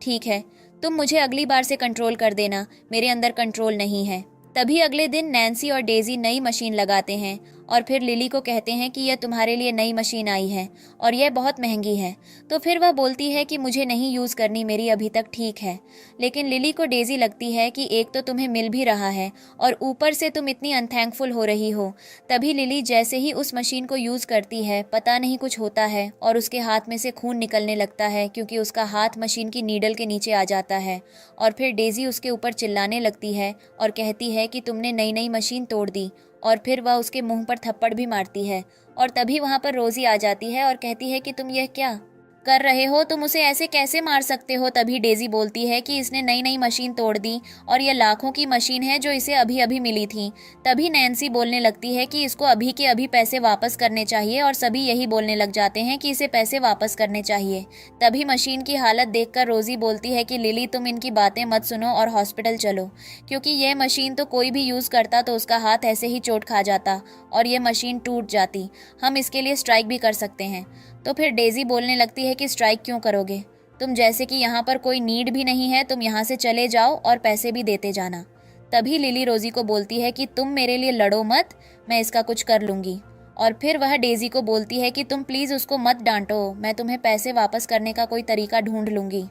ठीक है, तुम मुझे अगली बार से कंट्रोल कर देना, मेरे अंदर कंट्रोल नहीं है। तभी अगले दिन नैन्सी और डेजी नई मशीन लगाते हैं और फिर लिली को कहते हैं कि यह तुम्हारे लिए नई मशीन आई है और यह बहुत महंगी है। तो फिर वह बोलती है कि मुझे नहीं यूज़ करनी, मेरी अभी तक ठीक है। लेकिन लिली को डेजी लगती है कि एक तो तुम्हें मिल भी रहा है और ऊपर से तुम इतनी अनथैंकफुल हो रही हो। तभी लिली जैसे ही उस मशीन को यूज़ करती है, पता नहीं कुछ होता है और उसके हाथ में से खून निकलने लगता है, क्योंकि उसका हाथ मशीन की नीडल के नीचे आ जाता है। और फिर डेजी उसके ऊपर चिल्लाने लगती है और कहती है कि तुमने नई नई मशीन तोड़ दी, और फिर वह उसके मुंह पर थप्पड़ भी मारती है। और तभी वहाँ पर रोजी आ जाती है और कहती है कि तुम यह क्या कर रहे हो, तुम उसे ऐसे कैसे मार सकते हो। तभी डेजी बोलती है कि इसने नई नई मशीन तोड़ दी और यह लाखों की मशीन है जो इसे अभी अभी मिली थी। तभी नैन्सी बोलने लगती है कि इसको अभी के अभी पैसे वापस करने चाहिए, और सभी यही बोलने लग जाते हैं कि इसे पैसे वापस करने चाहिए। तभी मशीन की हालत देखकर रोजी बोलती है कि लिली तुम इनकी बातें मत सुनो और हॉस्पिटल चलो, क्योंकि यह मशीन तो कोई भी यूज़ करता तो उसका हाथ ऐसे ही चोट खा जाता और यह मशीन टूट जाती। हम इसके लिए स्ट्राइक भी कर सकते हैं। तो फिर डेजी बोलने लगती है कि स्ट्राइक क्यों करोगे, तुम जैसे कि यहाँ पर कोई नीड भी नहीं है, तुम यहाँ से चले जाओ और पैसे भी देते जाना। तभी लिली रोजी को बोलती है कि तुम मेरे लिए लड़ो मत, मैं इसका कुछ कर लूंगी। और फिर वह डेजी को बोलती है कि तुम प्लीज उसको मत डांटो, मैं तुम्हें पैसे वापस करने का कोई तरीका ढूंढ लूंगी।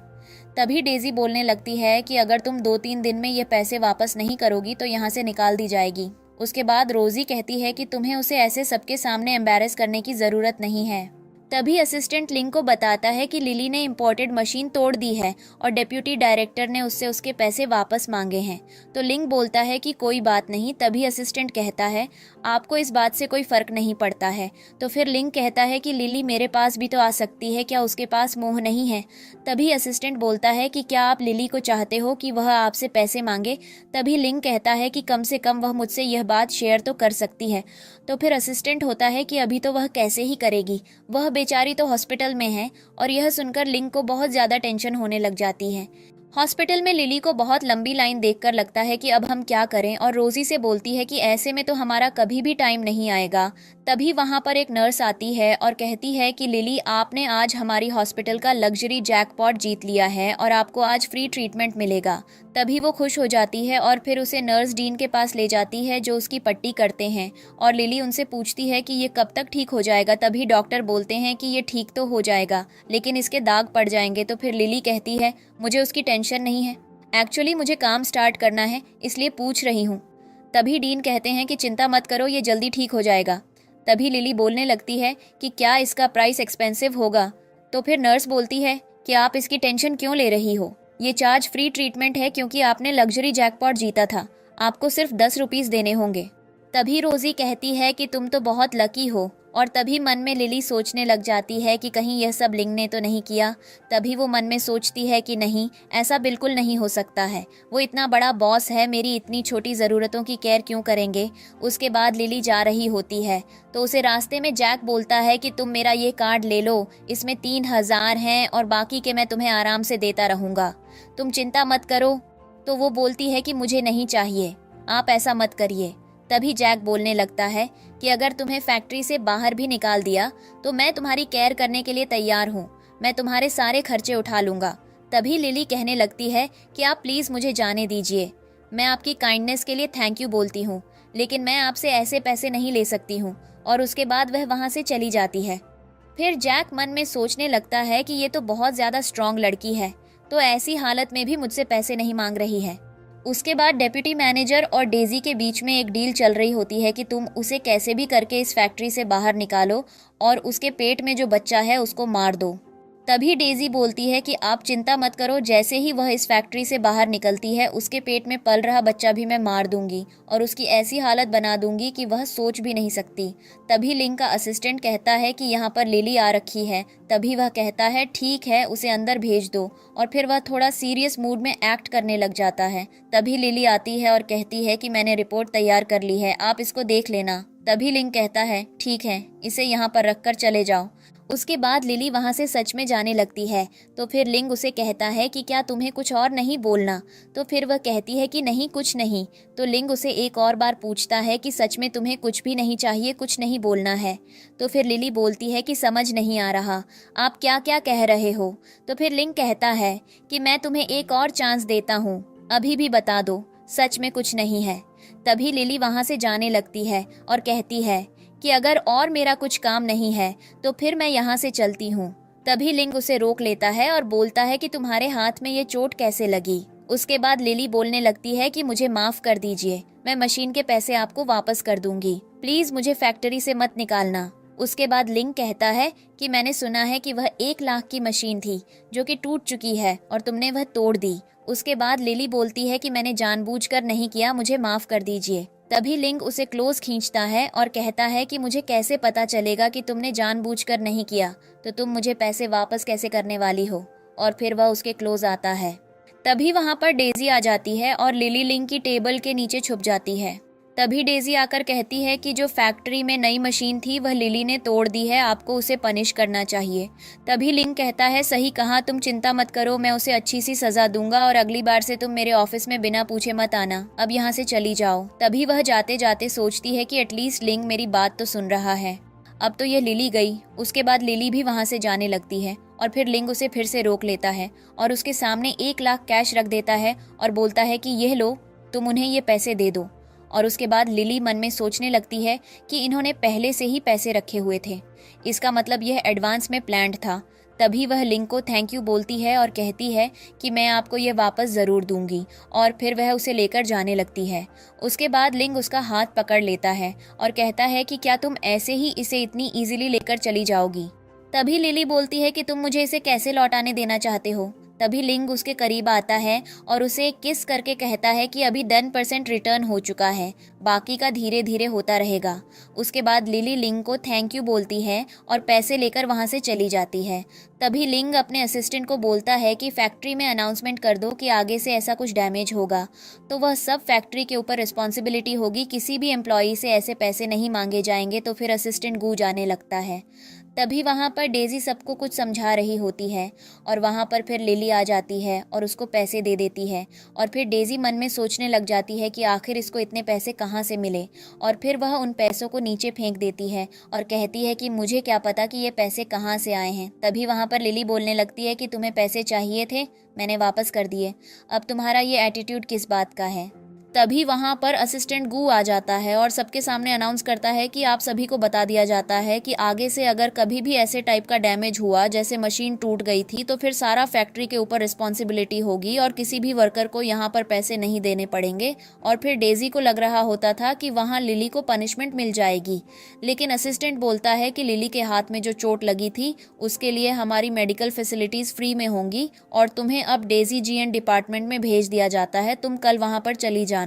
तभी डेजी बोलने लगती है कि अगर तुम 2-3 दिन में ये पैसे वापस नहीं करोगी तो यहाँ से निकाल दी जाएगी। उसके बाद रोजी कहती है कि तुम्हें उसे ऐसे सबके सामने एम्बैरेस करने की जरूरत नहीं है। तभी असिस्टेंट लिंग को बताता है कि लिली ने इंपोर्टेड मशीन तोड़ दी है और डिप्यूटी डायरेक्टर ने उससे उसके पैसे वापस मांगे हैं। तो लिंग बोलता है कि कोई बात नहीं। तभी असिस्टेंट कहता है आपको इस बात से कोई फर्क नहीं पड़ता है। तो फिर लिंग कहता है कि लिली मेरे पास भी तो आ सकती है, क्या उसके पास मोह नहीं है? तभी असिस्टेंट बोलता है कि क्या आप लिली को चाहते हो कि वह आपसे पैसे मांगे? तभी लिंग कहता है कि कम से कम वह मुझसे यह बात शेयर तो कर सकती है। तो फिर असिस्टेंट होता है कि अभी तो वह कैसे ही करेगी, वह बेचारी तो हॉस्पिटल में है। और यह सुनकर लिंग को बहुत ज्यादा टेंशन होने लग जाती है। हॉस्पिटल में लिली को बहुत लंबी लाइन देखकर लगता है कि अब हम क्या करें, और रोजी से बोलती है कि ऐसे में तो हमारा कभी भी टाइम नहीं आएगा। तभी वहां पर एक नर्स आती है और कहती है कि लिली आपने आज हमारी हॉस्पिटल का लग्जरी जैकपॉट जीत लिया है और आपको आज फ्री ट्रीटमेंट मिलेगा। तभी वो खुश हो जाती है और फिर उसे नर्स डीन के पास ले जाती है जो उसकी पट्टी करते हैं। और लिली उनसे पूछती है कि ये कब तक ठीक हो जाएगा। तभी डॉक्टर बोलते हैं कि ये ठीक तो हो जाएगा लेकिन इसके दाग पड़ जाएंगे। तो फिर लिली कहती है मुझे उसकी टेंशन नहीं है, एक्चुअली मुझे काम स्टार्ट करना है इसलिए पूछ रही हूँ। तभी डीन कहते हैं कि चिंता मत करो, ये जल्दी ठीक हो जाएगा। तभी लिली बोलने लगती है कि क्या इसका प्राइस एक्सपेंसिव होगा? तो फिर नर्स बोलती है कि आप इसकी टेंशन क्यों ले रही हो, ये चार्ज फ्री ट्रीटमेंट है क्योंकि आपने लग्जरी जैकपॉट जीता था, आपको सिर्फ 10 रुपीस देने होंगे। तभी रोजी कहती है कि तुम तो बहुत लकी हो। और तभी मन में लिली सोचने लग जाती है कि कहीं यह सब लिंग ने तो नहीं किया। तभी वो मन में सोचती है कि नहीं, ऐसा बिल्कुल नहीं हो सकता है, वो इतना बड़ा बॉस है, मेरी इतनी छोटी ज़रूरतों की केयर क्यों करेंगे। उसके बाद लिली जा रही होती है तो उसे रास्ते में जैक बोलता है कि तुम मेरा ये कार्ड ले लो, इसमें 3000 हैं और बाकी के मैं तुम्हें आराम से देता रहूँगा, तुम चिंता मत करो। तो वो बोलती है कि मुझे नहीं चाहिए, आप ऐसा मत करिए। तभी जैक बोलने लगता है कि अगर तुम्हें फैक्ट्री से बाहर भी निकाल दिया तो मैं तुम्हारी केयर करने के लिए तैयार हूँ, मैं तुम्हारे सारे खर्चे उठा लूंगा। तभी लिली कहने लगती है कि आप प्लीज़ मुझे जाने दीजिए, मैं आपकी काइंडनेस के लिए थैंक यू बोलती हूँ लेकिन मैं आपसे ऐसे पैसे नहीं ले सकती हूँ। और उसके बाद वह वहाँ से चली जाती है। फिर जैक मन में सोचने लगता है कि ये तो बहुत ज़्यादा स्ट्रांग लड़की है, तो ऐसी हालत में भी मुझसे पैसे नहीं मांग रही है। उसके बाद डेप्यूटी मैनेजर और डेजी के बीच में एक डील चल रही होती है कि तुम उसे कैसे भी करके इस फैक्ट्री से बाहर निकालो और उसके पेट में जो बच्चा है उसको मार दो। तभी डेजी बोलती है कि आप चिंता मत करो, जैसे ही वह इस फैक्ट्री से बाहर निकलती है उसके पेट में पल रहा बच्चा भी मैं मार दूंगी और उसकी ऐसी हालत बना दूंगी कि वह सोच भी नहीं सकती। तभी लिंग का असिस्टेंट कहता है कि यहाँ पर लिली आ रखी है। तभी वह कहता है ठीक है, उसे अंदर भेज दो। और फिर वह थोड़ा सीरियस मूड में एक्ट करने लग जाता है। तभी लिली आती है और कहती है कि मैंने रिपोर्ट तैयार कर ली है, आप इसको देख लेना। तभी लिंग कहता है ठीक है, इसे यहाँ पर रखकर चले जाओ। उसके बाद लिली वहाँ से सच में जाने लगती है। तो फिर लिंग उसे कहता है कि क्या तुम्हें कुछ और नहीं बोलना? तो फिर वह कहती है कि नहीं, कुछ नहीं। तो लिंग उसे एक और बार पूछता है कि सच में तुम्हें कुछ भी नहीं चाहिए, कुछ नहीं बोलना है? तो फिर लिली बोलती है कि समझ नहीं आ रहा, आप क्या क्या कह रहे हो? तो फिर लिंग कहता है कि मैं तुम्हें एक और चांस देता हूँ, अभी भी बता दो, सच में कुछ नहीं है। तभी लिली वहाँ से जाने लगती है और कहती है कि अगर और मेरा कुछ काम नहीं है तो फिर मैं यहाँ से चलती हूँ। तभी लिंग उसे रोक लेता है और बोलता है कि तुम्हारे हाथ में ये चोट कैसे लगी? उसके बाद लिली बोलने लगती है कि मुझे माफ कर दीजिए, मैं मशीन के पैसे आपको वापस कर दूंगी, प्लीज मुझे फैक्ट्री से मत निकालना। उसके बाद लिंग कहता है कि मैंने सुना है कि वह 1 लाख की मशीन थी जो कि टूट चुकी है और तुमने वह तोड़ दी। उसके बाद लिली बोलती है कि मैंने जानबूझकर नहीं किया, मुझे माफ कर दीजिए। तभी लिंग उसे क्लोज खींचता है और कहता है कि मुझे कैसे पता चलेगा कि तुमने जानबूझकर नहीं किया, तो तुम मुझे पैसे वापस कैसे करने वाली हो? और फिर वह उसके क्लोज आता है। तभी वहां पर डेजी आ जाती है और लिली लिंग की टेबल के नीचे छुप जाती है। तभी डेजी आकर कहती है कि जो फैक्ट्री में नई मशीन थी वह लिली ने तोड़ दी है, आपको उसे पनिश करना चाहिए। तभी लिंग कहता है सही कहा, तुम चिंता मत करो, मैं उसे अच्छी सी सजा दूंगा और अगली बार से तुम मेरे ऑफिस में बिना पूछे मत आना, अब यहाँ से चली जाओ। तभी वह जाते जाते सोचती है कि एटलीस्ट लिंग मेरी बात तो सुन रहा है। अब तो यह लिली गई। उसके बाद लिली भी वहाँ से जाने लगती है और फिर लिंग उसे फिर से रोक लेता है और उसके सामने 1 लाख कैश रख देता है और बोलता है कि यह लो, तुम उन्हें ये पैसे दे दो। और उसके बाद लिली मन में सोचने लगती है कि इन्होंने पहले से ही पैसे रखे हुए थे, इसका मतलब यह एडवांस में प्लान्ड था। तभी वह लिंक को थैंक यू बोलती है और कहती है कि मैं आपको ये वापस ज़रूर दूंगी, और फिर वह उसे लेकर जाने लगती है। उसके बाद लिंक उसका हाथ पकड़ लेता है और कहता है कि क्या तुम ऐसे ही इसे इतनी इजीली लेकर चली जाओगी। तभी लिली बोलती है कि तुम मुझे इसे कैसे लौटाने देना चाहते हो। तभी लिंग उसके करीब आता है और उसे किस करके कहता है कि अभी 10% रिटर्न हो चुका है, बाकी का धीरे धीरे होता रहेगा। उसके बाद लिली लिंग को थैंक यू बोलती है और पैसे लेकर वहां से चली जाती है। तभी लिंग अपने असिस्टेंट को बोलता है कि फैक्ट्री में अनाउंसमेंट कर दो कि आगे से ऐसा कुछ डैमेज होगा तो वह सब फैक्ट्री के ऊपर रिस्पॉन्सिबिलिटी होगी, किसी भी एम्प्लॉई से ऐसे पैसे नहीं मांगे जाएंगे। तो फिर असिस्टेंट गूंज आने लगता है। तभी वहाँ पर डेजी सबको कुछ समझा रही होती है और वहाँ पर फिर लिली आ जाती है और उसको पैसे दे देती है। और फिर डेजी मन में सोचने लग जाती है कि आखिर इसको इतने पैसे कहाँ से मिले, और फिर वह उन पैसों को नीचे फेंक देती है और कहती है कि मुझे क्या पता कि ये पैसे कहाँ से आए हैं। तभी वहाँ पर लिली बोलने लगती है कि तुम्हें पैसे चाहिए थे, मैंने वापस कर दिए, अब तुम्हारा ये एटीट्यूड किस बात का है। तभी वहाँ पर असिस्टेंट गू आ जाता है और सबके सामने अनाउंस करता है कि आप सभी को बता दिया जाता है कि आगे से अगर कभी भी ऐसे टाइप का डैमेज हुआ, जैसे मशीन टूट गई थी, तो फिर सारा फैक्ट्री के ऊपर रिस्पॉन्सिबिलिटी होगी और किसी भी वर्कर को यहाँ पर पैसे नहीं देने पड़ेंगे। और फिर डेजी को लग रहा होता था कि वहाँ लिली को पनिशमेंट मिल जाएगी, लेकिन असिस्टेंट बोलता है कि लिली के हाथ में जो चोट लगी थी उसके लिए हमारी मेडिकल फैसिलिटीज़ फ्री में होंगी और तुम्हें अब डेजी जीएन डिपार्टमेंट में भेज दिया जाता है, तुम कल वहाँ पर चली जाना।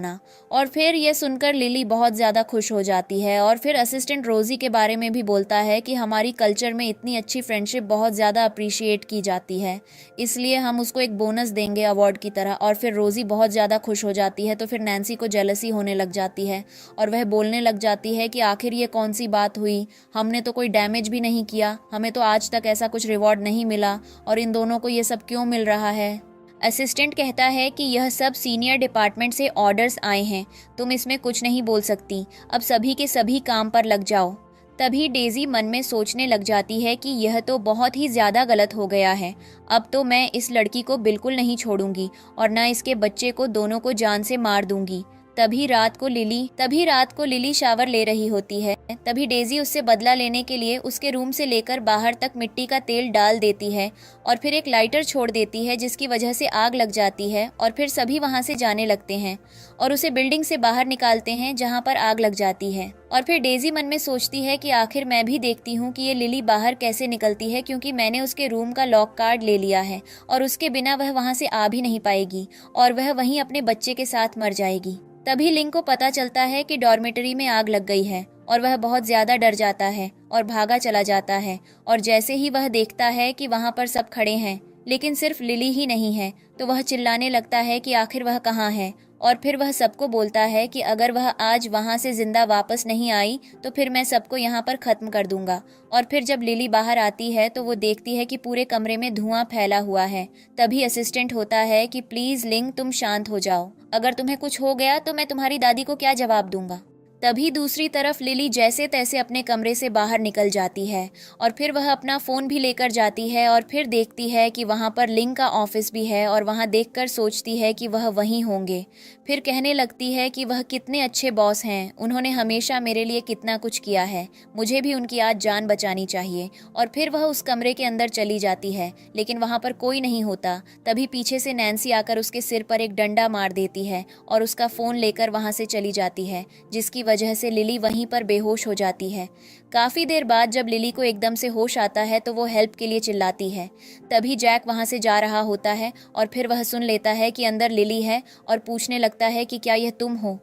और फिर ये सुनकर लिली बहुत ज़्यादा खुश हो जाती है। और फिर असिस्टेंट रोजी के बारे में भी बोलता है कि हमारी कल्चर में इतनी अच्छी फ्रेंडशिप बहुत ज़्यादा अप्रिशिएट की जाती है, इसलिए हम उसको एक बोनस देंगे अवार्ड की तरह। और फिर रोजी बहुत ज़्यादा खुश हो जाती है। तो फिर नैन्सी को जेलसी होने लग जाती है और वह बोलने लग जाती है कि आखिर ये कौन सी बात हुई, हमने तो कोई डैमेज भी नहीं किया, हमें तो आज तक ऐसा कुछ रिवॉर्ड नहीं मिला, और इन दोनों को ये सब क्यों मिल रहा है। असिस्टेंट कहता है कि यह सब सीनियर डिपार्टमेंट से ऑर्डर्स आए हैं, तुम इसमें कुछ नहीं बोल सकती, अब सभी के सभी काम पर लग जाओ। तभी डेजी मन में सोचने लग जाती है कि यह तो बहुत ही ज़्यादा गलत हो गया है, अब तो मैं इस लड़की को बिल्कुल नहीं छोड़ूंगी और न इसके बच्चे को, दोनों को जान से मार दूंगी। तभी रात को लिली शावर ले रही होती है। तभी डेजी उससे बदला लेने के लिए उसके रूम से लेकर बाहर तक मिट्टी का तेल डाल देती है और फिर एक लाइटर छोड़ देती है, जिसकी वजह से आग लग जाती है। और फिर सभी वहां से जाने लगते हैं और उसे बिल्डिंग से बाहर निकालते हैं जहां पर आग लग जाती है। और फिर डेजी मन में सोचती है कि आखिर मैं भी देखती हूँ कि ये लिली बाहर कैसे निकलती है, क्योंकि मैंने उसके रूम का लॉक कार्ड ले लिया है और उसके बिना वह वहां से आ भी नहीं पाएगी और वह वहीं अपने बच्चे के साथ मर जाएगी। तभी लिंक को पता चलता है कि डॉर्मेटरी में आग लग गई है और वह बहुत ज्यादा डर जाता है और भागा चला जाता है। और जैसे ही वह देखता है कि वहां पर सब खड़े हैं लेकिन सिर्फ लिली ही नहीं है, तो वह चिल्लाने लगता है कि आखिर वह कहाँ है। और फिर वह सबको बोलता है कि अगर वह आज वहां से जिंदा वापस नहीं आई तो फिर मैं सबको यहाँ पर खत्म कर दूंगा। और फिर जब लिली बाहर आती है तो वो देखती है कि पूरे कमरे में धुआं फैला हुआ है। तभी असिस्टेंट होता है कि प्लीज लिंग, तुम शांत हो जाओ, अगर तुम्हें कुछ हो गया तो मैं तुम्हारी दादी को क्या जवाब दूंगा। तभी दूसरी तरफ लिली जैसे तैसे अपने कमरे से बाहर निकल जाती है और फिर वह अपना फ़ोन भी लेकर जाती है और फिर देखती है कि वहाँ पर लिंग का ऑफिस भी है और वहाँ देखकर सोचती है कि वह वहीं होंगे। फिर कहने लगती है कि वह कितने अच्छे बॉस हैं, उन्होंने हमेशा मेरे लिए कितना कुछ किया है, मुझे भी उनकी आज जान बचानी चाहिए। और फिर वह उस कमरे के अंदर चली जाती है लेकिन वहाँ पर कोई नहीं होता। तभी पीछे से नैन्सी आकर उसके सिर पर एक डंडा मार देती है और उसका फ़ोन लेकर वहाँ से चली जाती है, जिसकी वजह से लिली वहीं पर बेहोश हो जाती है। काफी देर बाद जब लिली को एकदम से होश आता है तो वो हेल्प के लिए चिल्लाती है। तभी जैक वहां से जा रहा होता है और फिर वह सुन लेता है कि अंदर लिली है और पूछने लगता है कि क्या यह तुम हो।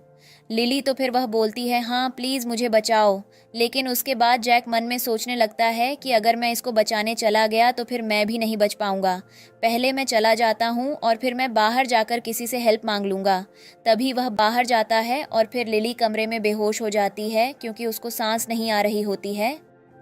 लिली तो फिर वह बोलती है हाँ प्लीज़ मुझे बचाओ। लेकिन उसके बाद जैक मन में सोचने लगता है कि अगर मैं इसको बचाने चला गया तो फिर मैं भी नहीं बच पाऊंगा, पहले मैं चला जाता हूँ और फिर मैं बाहर जाकर किसी से हेल्प मांग लूँगा। तभी वह बाहर जाता है और फिर लिली कमरे में बेहोश हो जाती है क्योंकि उसको सांस नहीं आ रही होती है।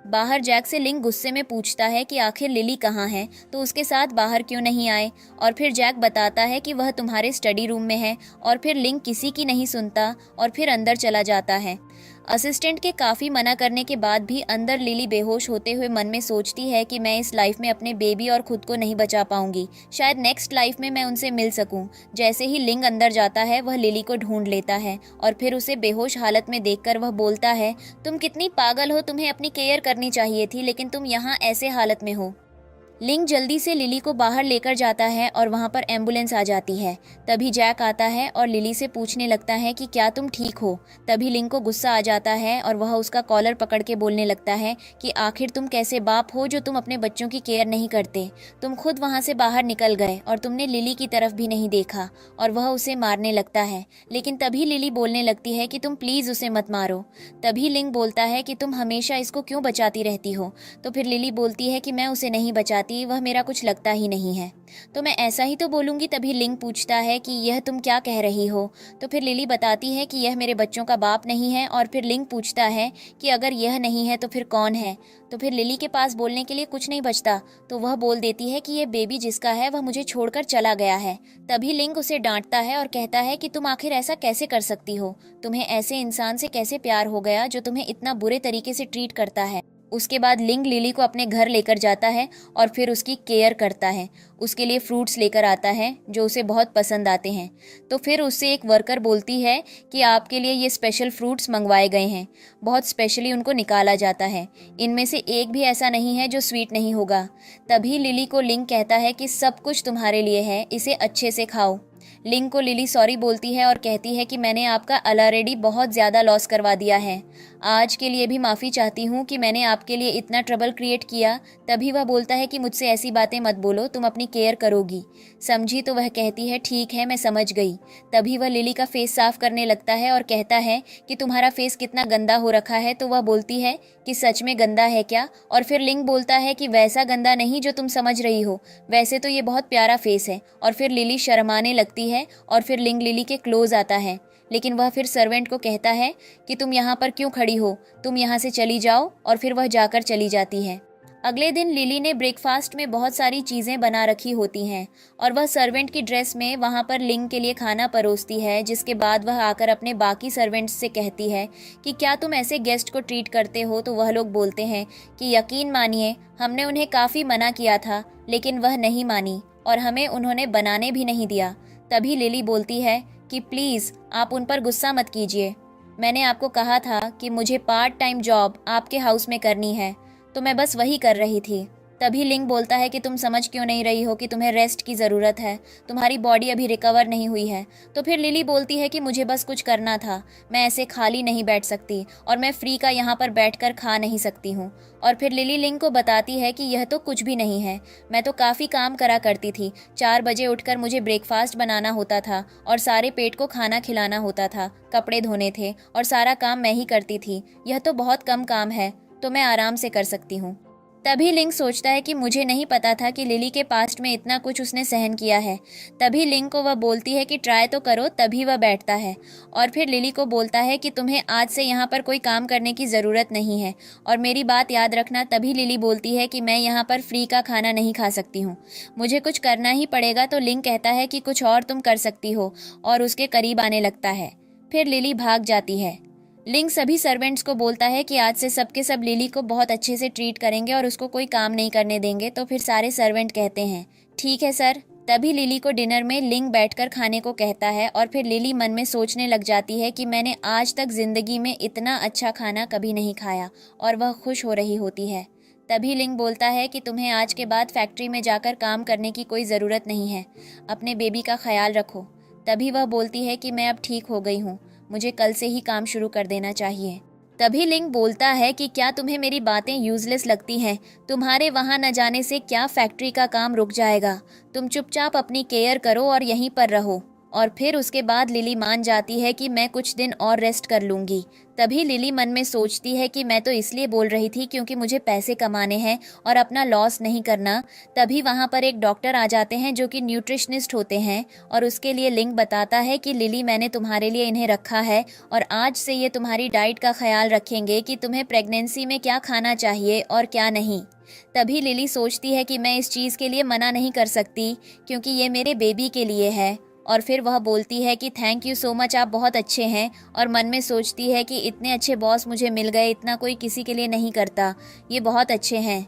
बाहर जैक से लिंग गुस्से में पूछता है कि आखिर लिली कहाँ है, तो उसके साथ बाहर क्यों नहीं आए। और फिर जैक बताता है कि वह तुम्हारे स्टडी रूम में है और फिर लिंग किसी की नहीं सुनता और फिर अंदर चला जाता है। असिस्टेंट के काफ़ी मना करने के बाद भी अंदर लिली बेहोश होते हुए मन में सोचती है कि मैं इस लाइफ में अपने बेबी और खुद को नहीं बचा पाऊंगी, शायद नेक्स्ट लाइफ में मैं उनसे मिल सकूं। जैसे ही लिंग अंदर जाता है वह लिली को ढूंढ लेता है और फिर उसे बेहोश हालत में देखकर वह बोलता है, तुम कितनी पागल हो, तुम्हें अपनी केयर करनी चाहिए थी, लेकिन तुम यहाँ ऐसे हालत में हो। लिंग जल्दी से लिली को बाहर लेकर जाता है और वहाँ पर एम्बुलेंस आ जाती है। तभी जैक आता है और लिली से पूछने लगता है कि क्या तुम ठीक हो। तभी लिंग को गुस्सा आ जाता है और वह उसका कॉलर पकड़ के बोलने लगता है कि आखिर तुम कैसे बाप हो जो तुम अपने बच्चों की केयर नहीं करते। तुम खुद वहाँ से बाहर निकल गए और तुमने लिली की तरफ भी नहीं देखा और वह उसे मारने लगता है। लेकिन तभी लिली बोलने लगती है कि तुम प्लीज़ उसे मत मारो। तभी लिंग बोलता है कि तुम हमेशा इसको क्यों बचाती रहती हो। तो फिर लिली बोलती है कि मैं उसे नहीं बचाती, वह मेरा कुछ लगता ही नहीं है, तो मैं ऐसा ही तो बोलूंगी। तभी लिंग पूछता है कि यह तुम क्या कह रही हो। तो फिर लिली बताती है कि यह मेरे बच्चों का बाप नहीं है। और फिर लिंग पूछता है कि अगर यह नहीं है तो फिर कौन है। तो फिर लिली के पास बोलने के लिए कुछ नहीं बचता, तो वह बोल देती है कि यह बेबी जिसका है वह मुझे छोड़कर चला गया है। तभी लिंग उसे डांटता है और कहता है कि तुम आखिर ऐसा कैसे कर सकती हो, तुम्हें ऐसे इंसान से कैसे प्यार हो गया जो तुम्हें इतना बुरे तरीके से ट्रीट करता है। उसके बाद लिंग लिली को अपने घर लेकर जाता है और फिर उसकी केयर करता है। उसके लिए फ्रूट्स लेकर आता है जो उसे बहुत पसंद आते हैं। तो फिर उससे एक वर्कर बोलती है कि आपके लिए ये स्पेशल फ्रूट्स मंगवाए गए हैं। बहुत स्पेशली उनको निकाला जाता है, इनमें से एक भी ऐसा नहीं है जो स्वीट नहीं होगा। तभी लिली को लिंग कहता है कि सब कुछ तुम्हारे लिए है, इसे अच्छे से खाओ। लिंग को लिली सॉरी बोलती है और कहती है कि मैंने आपका ऑलरेडी बहुत ज़्यादा लॉस करवा दिया है, आज के लिए भी माफ़ी चाहती हूँ कि मैंने आपके लिए इतना ट्रबल क्रिएट किया। तभी वह बोलता है कि मुझसे ऐसी बातें मत बोलो, तुम अपनी केयर करोगी, समझी। तो वह कहती है ठीक है, मैं समझ गई। तभी वह लिली का फेस साफ करने लगता है और कहता है कि तुम्हारा फेस कितना गंदा हो रखा है। तो वह बोलती है कि सच में गंदा है क्या। और फिर लिंग बोलता है कि वैसा गंदा नहीं जो तुम समझ रही हो, वैसे तो ये बहुत प्यारा फेस है। और फिर लिली शर्माने लगती है और फिर लिंग लिली के क्लोज आता है। लेकिन वह फिर सर्वेंट को कहता है कि तुम यहाँ पर क्यों खड़ी हो, तुम यहाँ से चली जाओ। और फिर वह जाकर चली जाती है। अगले दिन लिली ने ब्रेकफास्ट में बहुत सारी चीज़ें बना रखी होती हैं और वह सर्वेंट की ड्रेस में वहाँ पर लिंग के लिए खाना परोसती है। जिसके बाद वह आकर अपने बाकी सर्वेंट्स से कहती है कि क्या तुम ऐसे गेस्ट को ट्रीट करते हो। तो वह लोग बोलते हैं कि यकीन मानिए, हमने उन्हें काफ़ी मना किया था लेकिन वह नहीं मानी और हमें उन्होंने बनाने भी नहीं दिया। तभी लिली बोलती है कि प्लीज़ आप उन पर गुस्सा मत कीजिए, मैंने आपको कहा था कि मुझे पार्ट टाइम जॉब आपके हाउस में करनी है, तो मैं बस वही कर रही थी। तभी लिंग बोलता है कि तुम समझ क्यों नहीं रही हो कि तुम्हें रेस्ट की ज़रूरत है, तुम्हारी बॉडी अभी रिकवर नहीं हुई है। तो फिर लिली बोलती है कि मुझे बस कुछ करना था, मैं ऐसे खाली नहीं बैठ सकती और मैं फ्री का यहाँ पर बैठकर खा नहीं सकती हूँ। और फिर लिली लिंग को बताती है कि यह तो कुछ भी नहीं है, मैं तो काफ़ी काम करा करती थी। 4 बजे उठकर मुझे ब्रेकफास्ट बनाना होता था और सारे पेट को खाना खिलाना होता था, कपड़े धोने थे और सारा काम मैं ही करती थी। यह तो बहुत कम काम है, तो मैं आराम से कर सकती हूँ। तभी लिंग सोचता है कि मुझे नहीं पता था कि लिली के पास्ट में इतना कुछ उसने सहन किया है। तभी लिंग को वह बोलती है कि ट्राई तो करो। तभी वह बैठता है और फिर लिली को बोलता है कि तुम्हें आज से यहाँ पर कोई काम करने की ज़रूरत नहीं है और मेरी बात याद रखना। तभी लिली बोलती है कि मैं यहाँ पर फ्री का खाना नहीं खा सकती हूँ, मुझे कुछ करना ही पड़ेगा। तो लिंग कहता है कि कुछ और तुम कर सकती हो और उसके करीब आने लगता है। फिर लिली भाग जाती है। लिंग सभी सर्वेंट्स को बोलता है कि आज से सबके सब लिली को बहुत अच्छे से ट्रीट करेंगे और उसको कोई काम नहीं करने देंगे। तो फिर सारे सर्वेंट कहते हैं ठीक है सर। तभी लिली को डिनर में लिंग बैठकर खाने को कहता है और फिर लिली मन में सोचने लग जाती है कि मैंने आज तक ज़िंदगी में इतना अच्छा खाना कभी नहीं खाया, और वह खुश हो रही होती है। तभी लिंग बोलता है कि तुम्हें आज के बाद फैक्ट्री में जाकर काम करने की कोई ज़रूरत नहीं है, अपने बेबी का ख्याल रखो। तभी वह बोलती है कि मैं अब ठीक हो गई हूँ, मुझे कल से ही काम शुरू कर देना चाहिए। तभी लिंग बोलता है कि क्या तुम्हें मेरी बातें यूजलेस लगती हैं, तुम्हारे वहाँ न जाने से क्या फैक्ट्री का काम रुक जाएगा, तुम चुपचाप अपनी केयर करो और यहीं पर रहो। और फिर उसके बाद लिली मान जाती है कि मैं कुछ दिन और रेस्ट कर लूँगी। तभी लिली मन में सोचती है कि मैं तो इसलिए बोल रही थी क्योंकि मुझे पैसे कमाने हैं और अपना लॉस नहीं करना। तभी वहाँ पर एक डॉक्टर आ जाते हैं जो कि न्यूट्रिशनिस्ट होते हैं और उसके लिए लिंग बताता है कि लिली मैंने तुम्हारे लिए इन्हें रखा है और आज से ये तुम्हारी डाइट का ख्याल रखेंगे कि तुम्हें प्रेगनेंसी में क्या खाना चाहिए और क्या नहीं। तभी लिली सोचती है कि मैं इस चीज़ के लिए मना नहीं कर सकती क्योंकि ये मेरे बेबी के लिए है और फिर वह बोलती है कि थैंक यू सो मच, आप बहुत अच्छे हैं, और मन में सोचती है कि इतने अच्छे बॉस मुझे मिल गए, इतना कोई किसी के लिए नहीं करता, ये बहुत अच्छे हैं।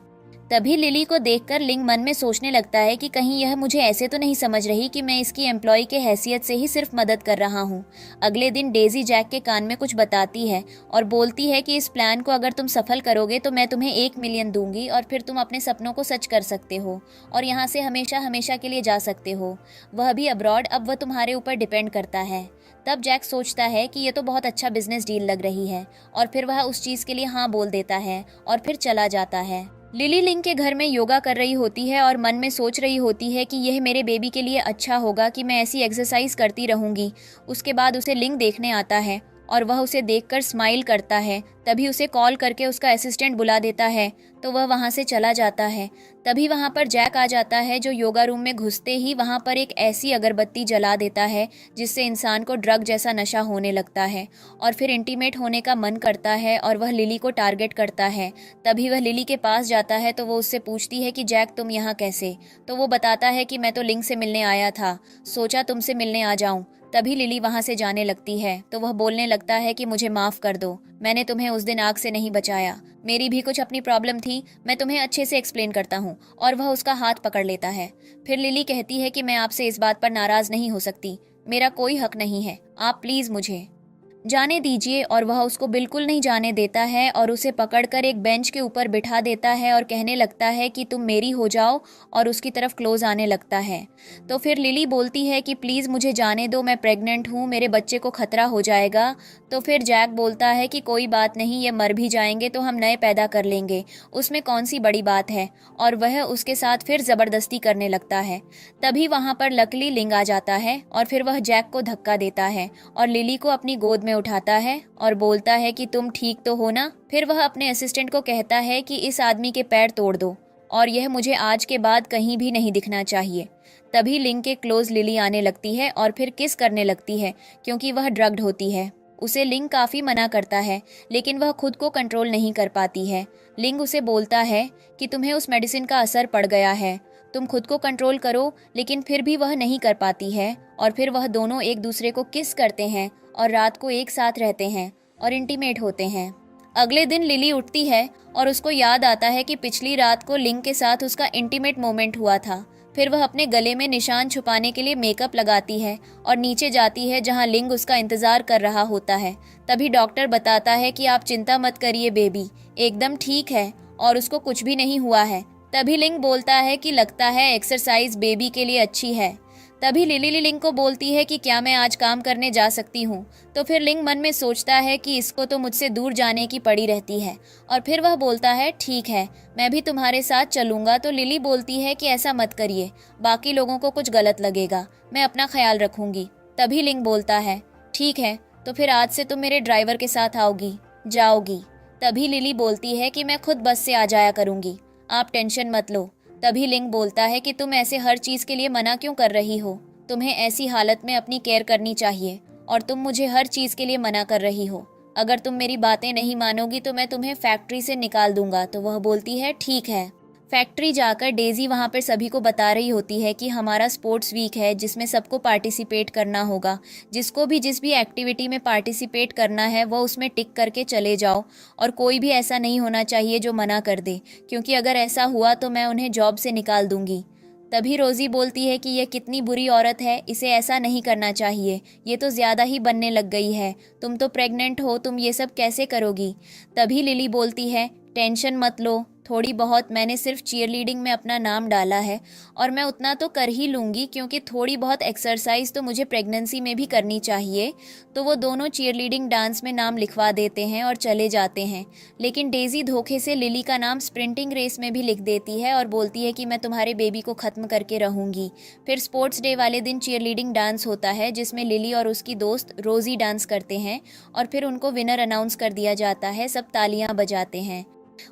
तभी लिली को देखकर लिंग मन में सोचने लगता है कि कहीं यह मुझे ऐसे तो नहीं समझ रही कि मैं इसकी एम्प्लॉय के हैसियत से ही सिर्फ मदद कर रहा हूँ। अगले दिन डेजी जैक के कान में कुछ बताती है और बोलती है कि इस प्लान को अगर तुम सफल करोगे तो मैं तुम्हें 1 मिलियन दूंगी और फिर तुम अपने सपनों को सच कर सकते हो और यहाँ से हमेशा हमेशा के लिए जा सकते हो, वह भी अब्रॉड। अब वह तुम्हारे ऊपर डिपेंड करता है। तब जैक सोचता है कि ये तो बहुत अच्छा बिजनेस डील लग रही है और फिर वह उस चीज़ के लिए हाँ बोल देता है और फिर चला जाता है। लिली लिंग के घर में योगा कर रही होती है और मन में सोच रही होती है कि यह मेरे बेबी के लिए अच्छा होगा कि मैं ऐसी एक्सरसाइज करती रहूंगी। उसके बाद उसे लिंग देखने आता है और वह उसे देखकर स्माइल करता है। तभी उसे कॉल करके उसका असिस्टेंट बुला देता है तो वह वहाँ से चला जाता है। तभी वहाँ पर जैक आ जाता है जो योगा रूम में घुसते ही वहाँ पर एक ऐसी अगरबत्ती जला देता है जिससे इंसान को ड्रग जैसा नशा होने लगता है और फिर इंटीमेट होने का मन करता है और वह लिली को टारगेट करता है। तभी वह लिली के पास जाता है तो वो उससे पूछती है कि जैक तुम यहाँ कैसे? तो वो बताता है कि मैं तो लिंग से मिलने आया था, सोचा तुमसे मिलने आ जाऊं। तभी लिली वहाँ से जाने लगती है तो वह बोलने लगता है कि मुझे माफ़ कर दो, मैंने तुम्हें उस दिन आग से नहीं बचाया, मेरी भी कुछ अपनी प्रॉब्लम थी, मैं तुम्हें अच्छे से एक्सप्लेन करता हूँ। और वह उसका हाथ पकड़ लेता है। फिर लिली कहती है कि मैं आपसे इस बात पर नाराज़ नहीं हो सकती, मेरा कोई हक नहीं है, आप प्लीज़ मुझे जाने दीजिए। और वह उसको बिल्कुल नहीं जाने देता है और उसे पकड़कर एक बेंच के ऊपर बिठा देता है और कहने लगता है कि तुम मेरी हो जाओ और उसकी तरफ क्लोज आने लगता है। तो फिर लिली बोलती है कि प्लीज़ मुझे जाने दो, मैं प्रेग्नेंट हूँ, मेरे बच्चे को खतरा हो जाएगा। तो फिर जैक बोलता है कि कोई बात नहीं, ये मर भी जाएंगे तो हम नए पैदा कर लेंगे, उसमें कौन सी बड़ी बात है। और वह उसके साथ फिर ज़बरदस्ती करने लगता है। तभी वहाँ पर लकली लिंग आ जाता है और फिर वह जैक को धक्का देता है और लिली को अपनी गोद में उठाता है और बोलता है कि तुम ठीक तो हो ना। फिर वह अपने असिस्टेंट को कहता है कि इस आदमी के पैर तोड़ दो और यह मुझे आज के बाद कहीं भी नहीं दिखना चाहिए। तभी लिंग के क्लोज लिली आने लगती है और फिर किस करने लगती है क्योंकि वह ड्रग्ड होती है। उसे लिंग काफ़ी मना करता है लेकिन वह खुद को कंट्रोल नहीं कर पाती है। लिंग उसे बोलता है कि तुम्हें उस मेडिसिन का असर पड़ गया है, तुम खुद को कंट्रोल करो, लेकिन फिर भी वह नहीं कर पाती है। और फिर वह दोनों एक दूसरे को किस करते हैं और रात को एक साथ रहते हैं और इंटीमेट होते हैं। अगले दिन लिली उठती है और उसको याद आता है कि पिछली रात को लिंग के साथ उसका इंटीमेट मोमेंट हुआ था। फिर वह अपने गले में निशान छुपाने के लिए मेकअप लगाती है और नीचे जाती है जहां लिंग उसका इंतजार कर रहा होता है। तभी डॉक्टर बताता है कि आप चिंता मत करिए, बेबी एकदम ठीक है और उसको कुछ भी नहीं हुआ है। तभी लिंग बोलता है कि लगता है एक्सरसाइज बेबी के लिए अच्छी है। तभी लिली लिंग को बोलती है कि क्या मैं आज काम करने जा सकती हूँ। तो फिर लिंग मन में सोचता है कि इसको तो मुझसे दूर जाने की पड़ी रहती है और फिर वह बोलता है ठीक है, मैं भी तुम्हारे साथ चलूँगा। तो लिली बोलती है कि ऐसा मत करिए, बाकी लोगों को कुछ गलत लगेगा, मैं अपना ख्याल रखूँगी। तभी लिंग बोलता है ठीक है, तो फिर आज से तुम मेरे ड्राइवर के साथ आओगी, जाओगी। तभी लिली बोलती है कि मैं खुद बस से आ जाया करूँगी, आप टेंशन मत लो। तभी लिंग बोलता है कि तुम ऐसे हर चीज़ के लिए मना क्यों कर रही हो, तुम्हें ऐसी हालत में अपनी केयर करनी चाहिए और तुम मुझे हर चीज़ के लिए मना कर रही हो, अगर तुम मेरी बातें नहीं मानोगी तो मैं तुम्हें फैक्ट्री से निकाल दूंगा। तो वह बोलती है ठीक है। फैक्ट्री जाकर डेजी वहाँ पर सभी को बता रही होती है कि हमारा स्पोर्ट्स वीक है जिसमें सबको पार्टिसिपेट करना होगा, जिसको भी जिस भी एक्टिविटी में पार्टिसिपेट करना है वो उसमें टिक करके चले जाओ और कोई भी ऐसा नहीं होना चाहिए जो मना कर दे, क्योंकि अगर ऐसा हुआ तो मैं उन्हें जॉब से निकाल दूंगी। तभी रोज़ी बोलती है कि यह कितनी बुरी औरत है, इसे ऐसा नहीं करना चाहिए, ये तो ज़्यादा ही बनने लग गई है, तुम तो प्रेग्नेंट हो, तुम ये सब कैसे करोगी। तभी लिली बोलती है टेंशन मत लो, थोड़ी बहुत मैंने सिर्फ चीयरलीडिंग में अपना नाम डाला है और मैं उतना तो कर ही लूँगी क्योंकि थोड़ी बहुत एक्सरसाइज तो मुझे प्रेगनेंसी में भी करनी चाहिए। तो वो दोनों चीयरलीडिंग डांस में नाम लिखवा देते हैं और चले जाते हैं। लेकिन डेजी धोखे से लिली का नाम स्प्रिंटिंग रेस में भी लिख देती है और बोलती है कि मैं तुम्हारे बेबी को ख़त्म करके रहूँगी। फिर स्पोर्ट्स डे वाले दिन चीयरलीडिंग डांस होता है जिसमें लिली और उसकी दोस्त रोज़ी डांस करते हैं और फिर उनको विनर अनाउंस कर दिया जाता है, सब तालियाँ बजाते हैं।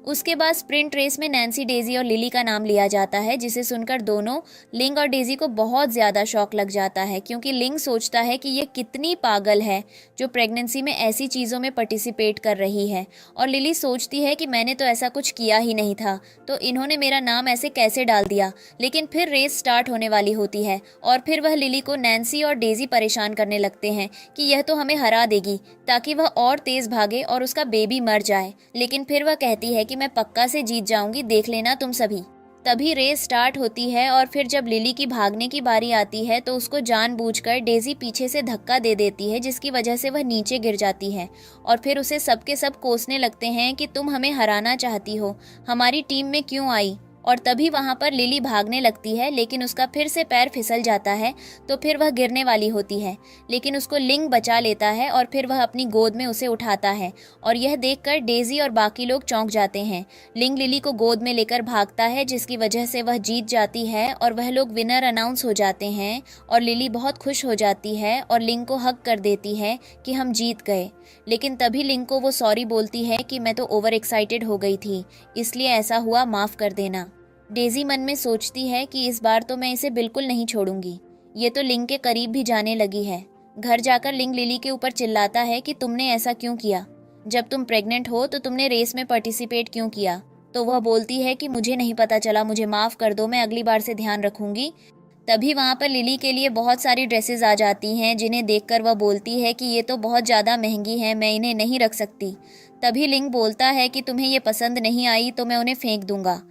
उसके बाद स्प्रिंट रेस में नैन्सी, डेजी और लिली का नाम लिया जाता है, जिसे सुनकर दोनों लिंग और डेजी को बहुत ज़्यादा शौक लग जाता है, क्योंकि लिंग सोचता है कि ये कितनी पागल है जो प्रेगनेंसी में ऐसी चीज़ों में पार्टिसिपेट कर रही है, और लिली सोचती है कि मैंने तो ऐसा कुछ किया ही नहीं था, तो इन्होंने मेरा नाम ऐसे कैसे डाल दिया। लेकिन फिर रेस स्टार्ट होने वाली होती है और फिर वह लिली को नैन्सी और डेजी परेशान करने लगते हैं कि यह तो हमें हरा देगी, ताकि वह और तेज़ भागे और उसका बेबी मर जाए। लेकिन फिर वह कहती है कि मैं पक्का से जीत जाऊंगी, देख लेना तुम सभी। तभी रेस स्टार्ट होती है और फिर जब लिली की भागने की बारी आती है तो उसको जानबूझकर डेजी पीछे से धक्का दे देती है, जिसकी वजह से वह नीचे गिर जाती है और फिर उसे सबके सब कोसने लगते हैं कि तुम हमें हराना चाहती हो, हमारी टीम में क्यों आई। और तभी वहां पर लिली भागने लगती है, लेकिन उसका फिर से पैर फिसल जाता है, तो फिर वह गिरने वाली होती है, लेकिन उसको लिंग बचा लेता है और फिर वह अपनी गोद में उसे उठाता है। और यह देखकर डेजी और बाकी लोग चौंक जाते हैं। लिंग लिली को गोद में लेकर भागता है, जिसकी वजह से वह जीत जाती है और वह लोग विनर अनाउंस हो जाते हैं और लिली बहुत खुश हो जाती है और लिंग को हग कर देती है कि हम जीत गए। लेकिन तभी लिंग को वो सॉरी बोलती है कि मैं तो ओवर एक्साइटेड हो गई थी, इसलिए ऐसा हुआ, माफ़ कर देना। डेजी मन में सोचती है कि इस बार तो मैं इसे बिल्कुल नहीं छोड़ूंगी, ये तो लिंग के करीब भी जाने लगी है। घर जाकर लिंग लिली के ऊपर चिल्लाता है कि तुमने ऐसा क्यों किया, जब तुम प्रेग्नेंट हो तो तुमने रेस में पार्टिसिपेट क्यों किया। तो वह बोलती है कि मुझे नहीं पता चला, मुझे माफ़ कर दो, मैं अगली बार से ध्यान रखूंगी। तभी वहाँ पर लिली के लिए बहुत सारी ड्रेसेस आ जाती हैं, जिन्हें देखकर वह बोलती है कि ये तो बहुत ज़्यादा महंगी हैं, मैं इन्हें नहीं रख सकती। तभी लिंग बोलता है कि तुम्हें ये पसंद नहीं आई तो मैं उन्हें फेंक दूंगा।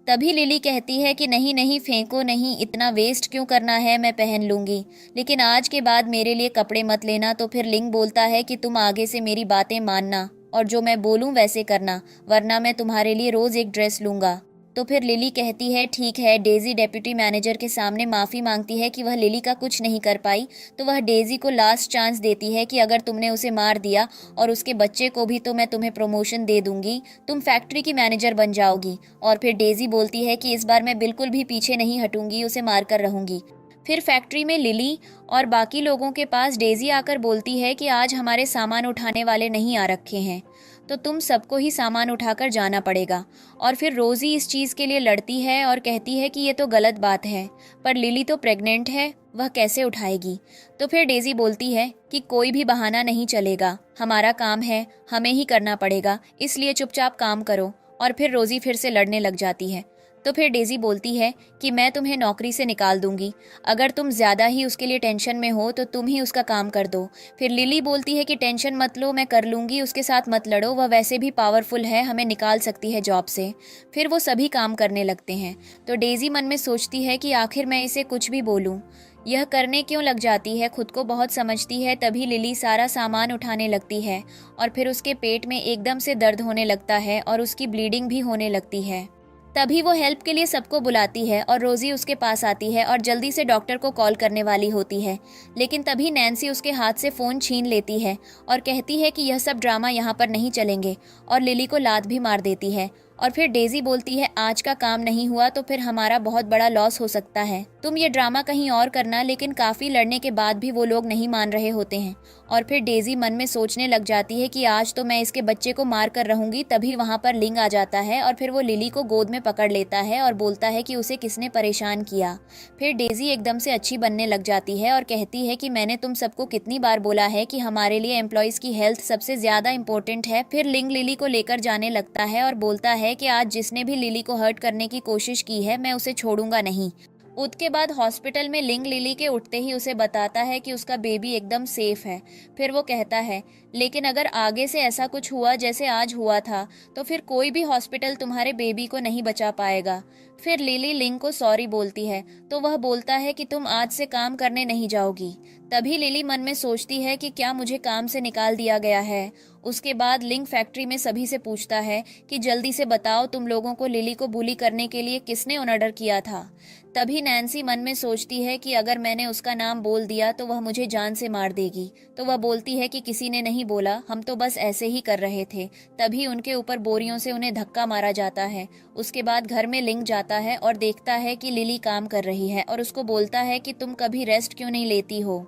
तभी लिली कहती है कि नहीं नहीं, फेंको नहीं, इतना वेस्ट क्यों करना है, मैं पहन लूंगी, लेकिन आज के बाद मेरे लिए कपड़े मत लेना। तो फिर लिंग बोलता है कि तुम आगे से मेरी बातें मानना और जो मैं बोलूं वैसे करना, वरना मैं तुम्हारे लिए रोज़ एक ड्रेस लूंगा। तो फिर लिली कहती है ठीक है। डेजी डेप्यूटी मैनेजर के सामने माफ़ी मांगती है कि वह लिली का कुछ नहीं कर पाई, तो वह डेजी को लास्ट चांस देती है कि अगर तुमने उसे मार दिया और उसके बच्चे को भी, तो मैं तुम्हें प्रमोशन दे दूंगी, तुम फैक्ट्री की मैनेजर बन जाओगी। और फिर डेजी बोलती है कि इस बार मैं बिल्कुल भी पीछे नहीं हटूंगी, उसे मारकर रहूंगी। फिर फैक्ट्री में लिली और बाकी लोगों के पास डेजी आकर बोलती है कि आज हमारे सामान उठाने वाले नहीं आ रखे हैं, तो तुम सबको ही सामान उठाकर जाना पड़ेगा। और फिर रोज़ी इस चीज़ के लिए लड़ती है और कहती है कि ये तो गलत बात है, पर लिली तो प्रेग्नेंट है, वह कैसे उठाएगी। तो फिर डेजी बोलती है कि कोई भी बहाना नहीं चलेगा, हमारा काम है, हमें ही करना पड़ेगा, इसलिए चुपचाप काम करो। और फिर रोज़ी फिर से लड़ने लग जाती है। तो फिर डेजी बोलती है कि मैं तुम्हें नौकरी से निकाल दूंगी, अगर तुम ज़्यादा ही उसके लिए टेंशन में हो तो तुम ही उसका काम कर दो। फिर लिली बोलती है कि टेंशन मत लो, मैं कर लूँगी, उसके साथ मत लड़ो, वह वैसे भी पावरफुल है, हमें निकाल सकती है जॉब से। फिर वो सभी काम करने लगते हैं। तो डेजी मन में सोचती है कि आखिर मैं इसे कुछ भी बोलूँ, यह करने क्यों लग जाती है, खुद को बहुत समझती है। तभी लिली सारा सामान उठाने लगती है और फिर उसके पेट में एकदम से दर्द होने लगता है और उसकी ब्लीडिंग भी होने लगती है। तभी वो हेल्प के लिए सबको बुलाती है और रोज़ी उसके पास आती है और जल्दी से डॉक्टर को कॉल करने वाली होती है, लेकिन तभी नैन्सी उसके हाथ से फ़ोन छीन लेती है और कहती है कि यह सब ड्रामा यहाँ पर नहीं चलेंगे, और लिली को लात भी मार देती है। और फिर डेजी बोलती है आज का काम नहीं हुआ तो फिर हमारा बहुत बड़ा लॉस हो सकता है, तुम ये ड्रामा कहीं और करना। लेकिन काफ़ी लड़ने के बाद भी वो लोग नहीं मान रहे होते हैं और फिर डेजी मन में सोचने लग जाती है कि आज तो मैं इसके बच्चे को मार कर रहूंगी। तभी वहाँ पर लिंग आ जाता है और फिर वो लिली को गोद में पकड़ लेता है और बोलता है कि उसे किसने परेशान किया। फिर डेजी एकदम से अच्छी बनने लग जाती है और कहती है कि मैंने तुम सबको कितनी बार बोला है कि हमारे लिए एम्प्लॉयज़ की हेल्थ सबसे ज़्यादा इम्पोर्टेंट है। फिर लिंग लिली को लेकर जाने लगता है और बोलता है कि आज जिसने भी लिली को हर्ट करने की कोशिश की है मैं उसे छोड़ूंगा नहीं। उसके बाद हॉस्पिटल में लिंग लिली के उठते ही उसे बताता है कि उसका बेबी एकदम सेफ है। फिर वो कहता है लेकिन अगर आगे से ऐसा कुछ हुआ जैसे आज हुआ था तो फिर कोई भी हॉस्पिटल तुम्हारे बेबी को नहीं बचा पाएगा। फिर लिली लिंग को सॉरी बोलती है तो वह बोलता है कि तुम आज से काम करने नहीं जाओगी। तभी लिली मन में सोचती है कि क्या मुझे काम से निकाल दिया गया है। उसके बाद लिंग फैक्ट्री में सभी से पूछता है कि जल्दी से बताओ तुम लोगों को लिली को बुली करने के लिए किसने ऑर्डर किया था। तभी नैन्सी मन में सोचती है कि अगर मैंने उसका नाम बोल दिया तो वह मुझे जान से मार देगी। तो वह बोलती है कि किसी ने नहीं बोला, हम तो बस ऐसे ही कर रहे थे। तभी उनके ऊपर बोरियों से उन्हें धक्का मारा जाता है। उसके बाद घर में लिंग जाता है और देखता है कि लिली काम कर रही है और उसको बोलता है कि तुम कभी रेस्ट क्यों नहीं लेती हो।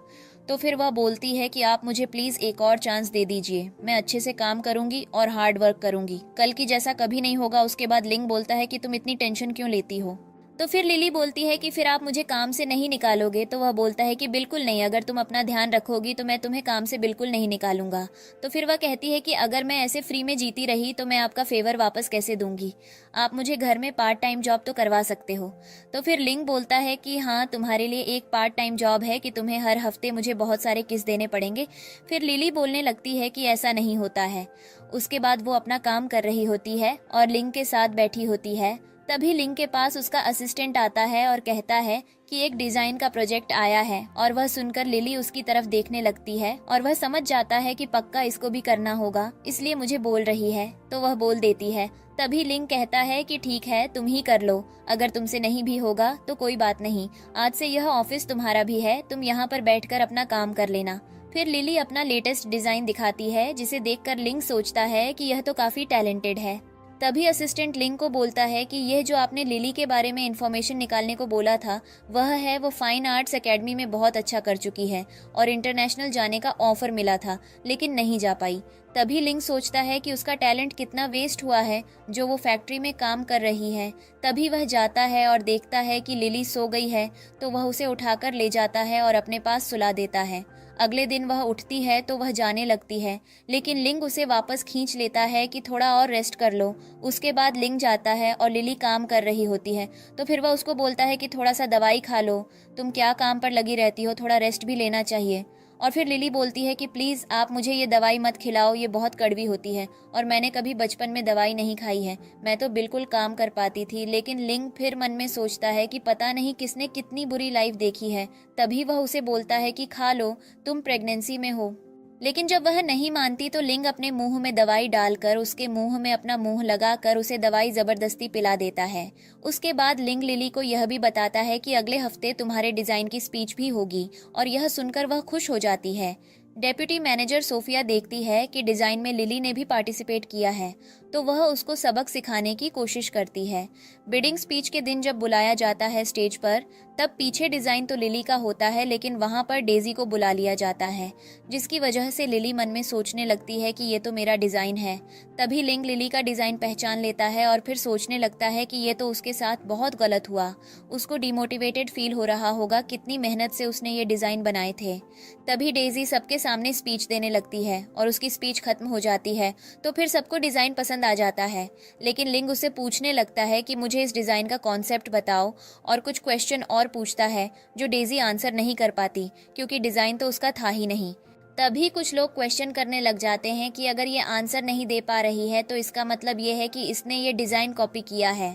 तो फिर वह बोलती है कि आप मुझे प्लीज़ एक और चांस दे दीजिए, मैं अच्छे से काम करूंगी और हार्ड वर्क करूंगी, कल की जैसा कभी नहीं होगा। उसके बाद लिंग बोलता है कि तुम इतनी टेंशन क्यों लेती हो। तो फिर लिली बोलती है कि फिर आप मुझे काम से नहीं निकालोगे। तो वह बोलता है कि बिल्कुल नहीं, अगर तुम अपना ध्यान रखोगी तो मैं तुम्हें काम से बिल्कुल नहीं निकालूंगा। तो फिर वह कहती है कि अगर मैं ऐसे फ्री में जीती रही तो मैं आपका फेवर वापस कैसे दूंगी, आप मुझे घर में पार्ट टाइम जॉब तो करवा सकते हो। तो फिर लिंग बोलता है कि हाँ, तुम्हारे लिए एक पार्ट टाइम जॉब है कि तुम्हें हर हफ्ते मुझे बहुत सारे किस देने पड़ेंगे। फिर लिली बोलने लगती है कि ऐसा नहीं होता है। उसके बाद वो अपना काम कर रही होती है और लिंग के साथ बैठी होती है। तभी लिंग के पास उसका असिस्टेंट आता है और कहता है कि एक डिजाइन का प्रोजेक्ट आया है। और वह सुनकर लिली उसकी तरफ देखने लगती है और वह समझ जाता है कि पक्का इसको भी करना होगा, इसलिए मुझे बोल रही है। तो वह बोल देती है। तभी लिंग कहता है कि ठीक है, तुम ही कर लो, अगर तुमसे नहीं भी होगा तो कोई बात नहीं, आज से यह ऑफिस तुम्हारा भी है, तुम यहाँ पर बैठकर अपना काम कर लेना। फिर लिली अपना लेटेस्ट डिजाइन दिखाती है, जिसे देखकर लिंग सोचता है कि यह तो काफी टैलेंटेड है। तभी असिस्टेंट लिंग को बोलता है कि यह जो आपने लिली के बारे में इंफॉर्मेशन निकालने को बोला था वह है, वो फाइन आर्ट्स एकेडमी में बहुत अच्छा कर चुकी है और इंटरनेशनल जाने का ऑफर मिला था लेकिन नहीं जा पाई। तभी लिंग सोचता है कि उसका टैलेंट कितना वेस्ट हुआ है जो वो फैक्ट्री में काम कर रही है। तभी वह जाता है और देखता है कि लिली सो गई है, तो वह उसे उठाकर ले जाता है और अपने पास सुला देता है। अगले दिन वह उठती है तो वह जाने लगती है, लेकिन लिंग उसे वापस खींच लेता है कि थोड़ा और रेस्ट कर लो। उसके बाद लिंग जाता है और लिली काम कर रही होती है, तो फिर वह उसको बोलता है कि थोड़ा सा दवाई खा लो, तुम क्या काम पर लगी रहती हो, थोड़ा रेस्ट भी लेना चाहिए। और फिर लिली बोलती है कि प्लीज़ आप मुझे ये दवाई मत खिलाओ, ये बहुत कड़वी होती है और मैंने कभी बचपन में दवाई नहीं खाई है, मैं तो बिल्कुल काम कर पाती थी। लेकिन लिंग फिर मन में सोचता है कि पता नहीं किसने कितनी बुरी लाइफ देखी है। तभी वह उसे बोलता है कि खा लो, तुम प्रेगनेंसी में हो। लेकिन जब वह नहीं मानती तो लिंग अपने मुंह में दवाई डालकर उसके मुंह में अपना मुंह लगाकर उसे दवाई जबरदस्ती पिला देता है। उसके बाद लिंग लिली को यह भी बताता है कि अगले हफ्ते तुम्हारे डिजाइन की स्पीच भी होगी और यह सुनकर वह खुश हो जाती है। डेप्यूटी मैनेजर सोफिया देखती है कि डिजाइन में लिली ने भी पार्टिसिपेट किया है, तो वह उसको सबक सिखाने की कोशिश करती है। बिडिंग स्पीच के दिन जब बुलाया जाता है स्टेज पर, तब पीछे डिजाइन तो लिली का होता है लेकिन वहां पर डेजी को बुला लिया जाता है, जिसकी वजह से लिली मन में सोचने लगती है कि ये तो मेरा डिजाइन है। तभी लिंग लिली का डिजाइन पहचान लेता है और फिर सोचने लगता है कि ये तो उसके साथ बहुत गलत हुआ। उसको डिमोटिवेटेड फील हो रहा होगा, कितनी मेहनत से उसने ये डिजाइन बनाए थे। तभी डेजी सबके सामने स्पीच देने लगती है और उसकी स्पीच खत्म हो जाती है, तो फिर सबको डिजाइन पसंद आ जाता है। लेकिन लिंग उससे पूछने लगता है कि मुझे इस डिजाइन का कॉन्सेप्ट बताओ और कुछ क्वेश्चन और पूछता है जो डेजी आंसर नहीं कर पाती क्योंकि डिजाइन तो उसका था ही नहीं। तभी कुछ लोग क्वेश्चन करने लग जाते हैं कि अगर ये आंसर नहीं दे पा रही है तो इसका मतलब ये है कि इसने ये डिज़ाइन कॉपी किया है।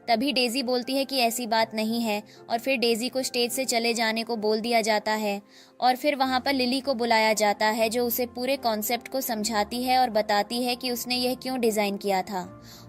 तभी डेजी बोलती है कि ऐसी बात नहीं है और फिर डेजी को स्टेज से चले जाने को बोल दिया जाता है और फिर वहाँ पर लिली को बुलाया जाता है जो उसे पूरे कॉन्सेप्ट को समझाती है और बताती है कि उसने यह क्यों डिज़ाइन किया था।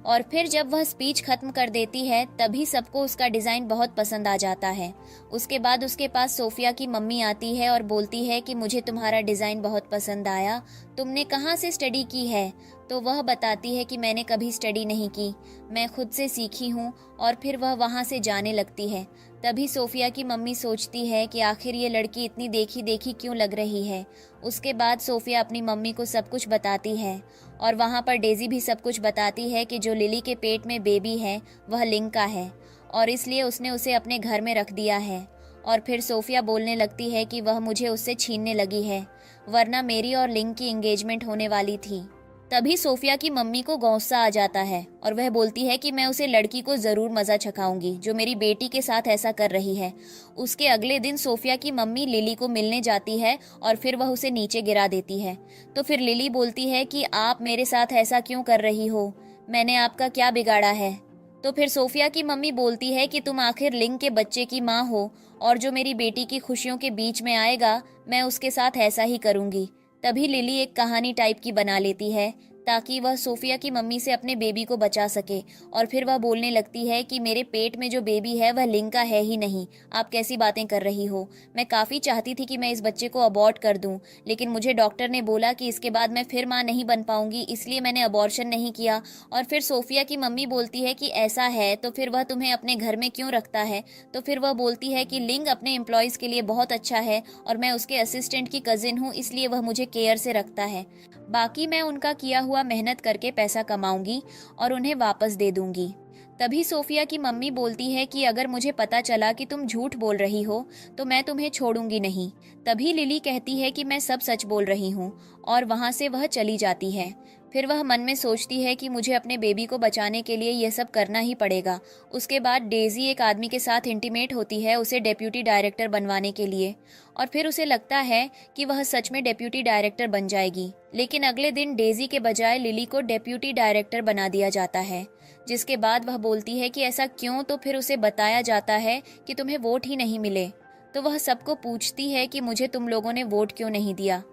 और फिर जब वह स्पीच खत्म कर देती है तभी सबको उसका डिज़ाइन बहुत पसंद आ जाता है। उसके बाद उसके पास सोफिया की मम्मी आती है और बोलती है कि मुझे तुम्हारा डिज़ाइन बहुत पसंद आया, तुमने कहाँ से स्टडी की है। तो वह बताती है कि मैंने कभी स्टडी नहीं की, मैं खुद से सीखी हूँ। और फिर वह वहाँ से जाने लगती है। तभी सोफिया की मम्मी सोचती है कि आखिर ये लड़की इतनी देखी देखी क्यों लग रही है। उसके बाद सोफिया अपनी मम्मी को सब कुछ बताती है और वहाँ पर डेजी भी सब कुछ बताती है कि जो लिली के पेट में बेबी है वह लिंग का है और इसलिए उसने उसे अपने घर में रख दिया है। और फिर सोफिया बोलने लगती है कि वह मुझे उससे छीनने लगी है, वरना मेरी और लिंग की एंगेजमेंट होने वाली थी। तभी सोफिया की मम्मी को गुस्सा आ जाता है और वह बोलती है कि मैं उसे लड़की को ज़रूर मज़ा चखाऊंगी जो मेरी बेटी के साथ ऐसा कर रही है। उसके अगले दिन सोफिया की मम्मी लिली को मिलने जाती है और फिर वह उसे नीचे गिरा देती है। तो फिर लिली बोलती है कि आप मेरे साथ ऐसा क्यों कर रही हो, मैंने आपका क्या बिगाड़ा है। तो फिर सोफिया की मम्मी बोलती है कि तुम आखिर लिंग के बच्चे की माँ हो और जो मेरी बेटी की खुशियों के बीच में आएगा मैं उसके साथ ऐसा ही करूँगी। तभी लिली एक कहानी टाइप की बना लेती है ताकि वह सोफिया की मम्मी से अपने बेबी को बचा सके। और फिर वह बोलने लगती है कि मेरे पेट में जो बेबी है वह लिंग का है ही नहीं, आप कैसी बातें कर रही हो। मैं काफ़ी चाहती थी कि मैं इस बच्चे को अबॉर्ट कर दूं, लेकिन मुझे डॉक्टर ने बोला कि इसके बाद मैं फिर माँ नहीं बन पाऊंगी, इसलिए मैंने अबॉर्शन नहीं किया। और फिर सोफिया की मम्मी बोलती है कि ऐसा है तो फिर वह तुम्हें अपने घर में क्यों रखता है। तो फिर वह बोलती है कि लिंग अपने एम्प्लॉयज़ के लिए बहुत अच्छा है और मैं उसके असिस्टेंट की कजिन हूँ, इसलिए वह मुझे केयर से रखता है। बाकी मैं उनका किया हुआ मेहनत करके पैसा कमाऊंगी और उन्हें वापस दे दूंगी। तभी सोफिया की मम्मी बोलती है कि अगर मुझे पता चला कि तुम झूठ बोल रही हो तो मैं तुम्हें छोड़ूंगी नहीं। तभी लिली कहती है कि मैं सब सच बोल रही हूँ और वहाँ से वह चली जाती है। फिर वह मन में सोचती है कि मुझे अपने बेबी को बचाने के लिए यह सब करना ही पड़ेगा। उसके बाद डेजी एक आदमी के साथ इंटीमेट होती है उसे डेप्यूटी डायरेक्टर बनवाने के लिए, और फिर उसे लगता है कि वह सच में डेप्यूटी डायरेक्टर बन जाएगी। लेकिन अगले दिन डेजी के बजाय लिली को डेप्यूटी डायरेक्टर बना दिया जाता है, जिसके बाद वह बोलती है कि ऐसा क्यों। तो फिर उसे बताया जाता है कि तुम्हें वोट ही नहीं मिले। तो वह सबको पूछती है कि मुझे तुम लोगों ने वोट क्यों नहीं दिया।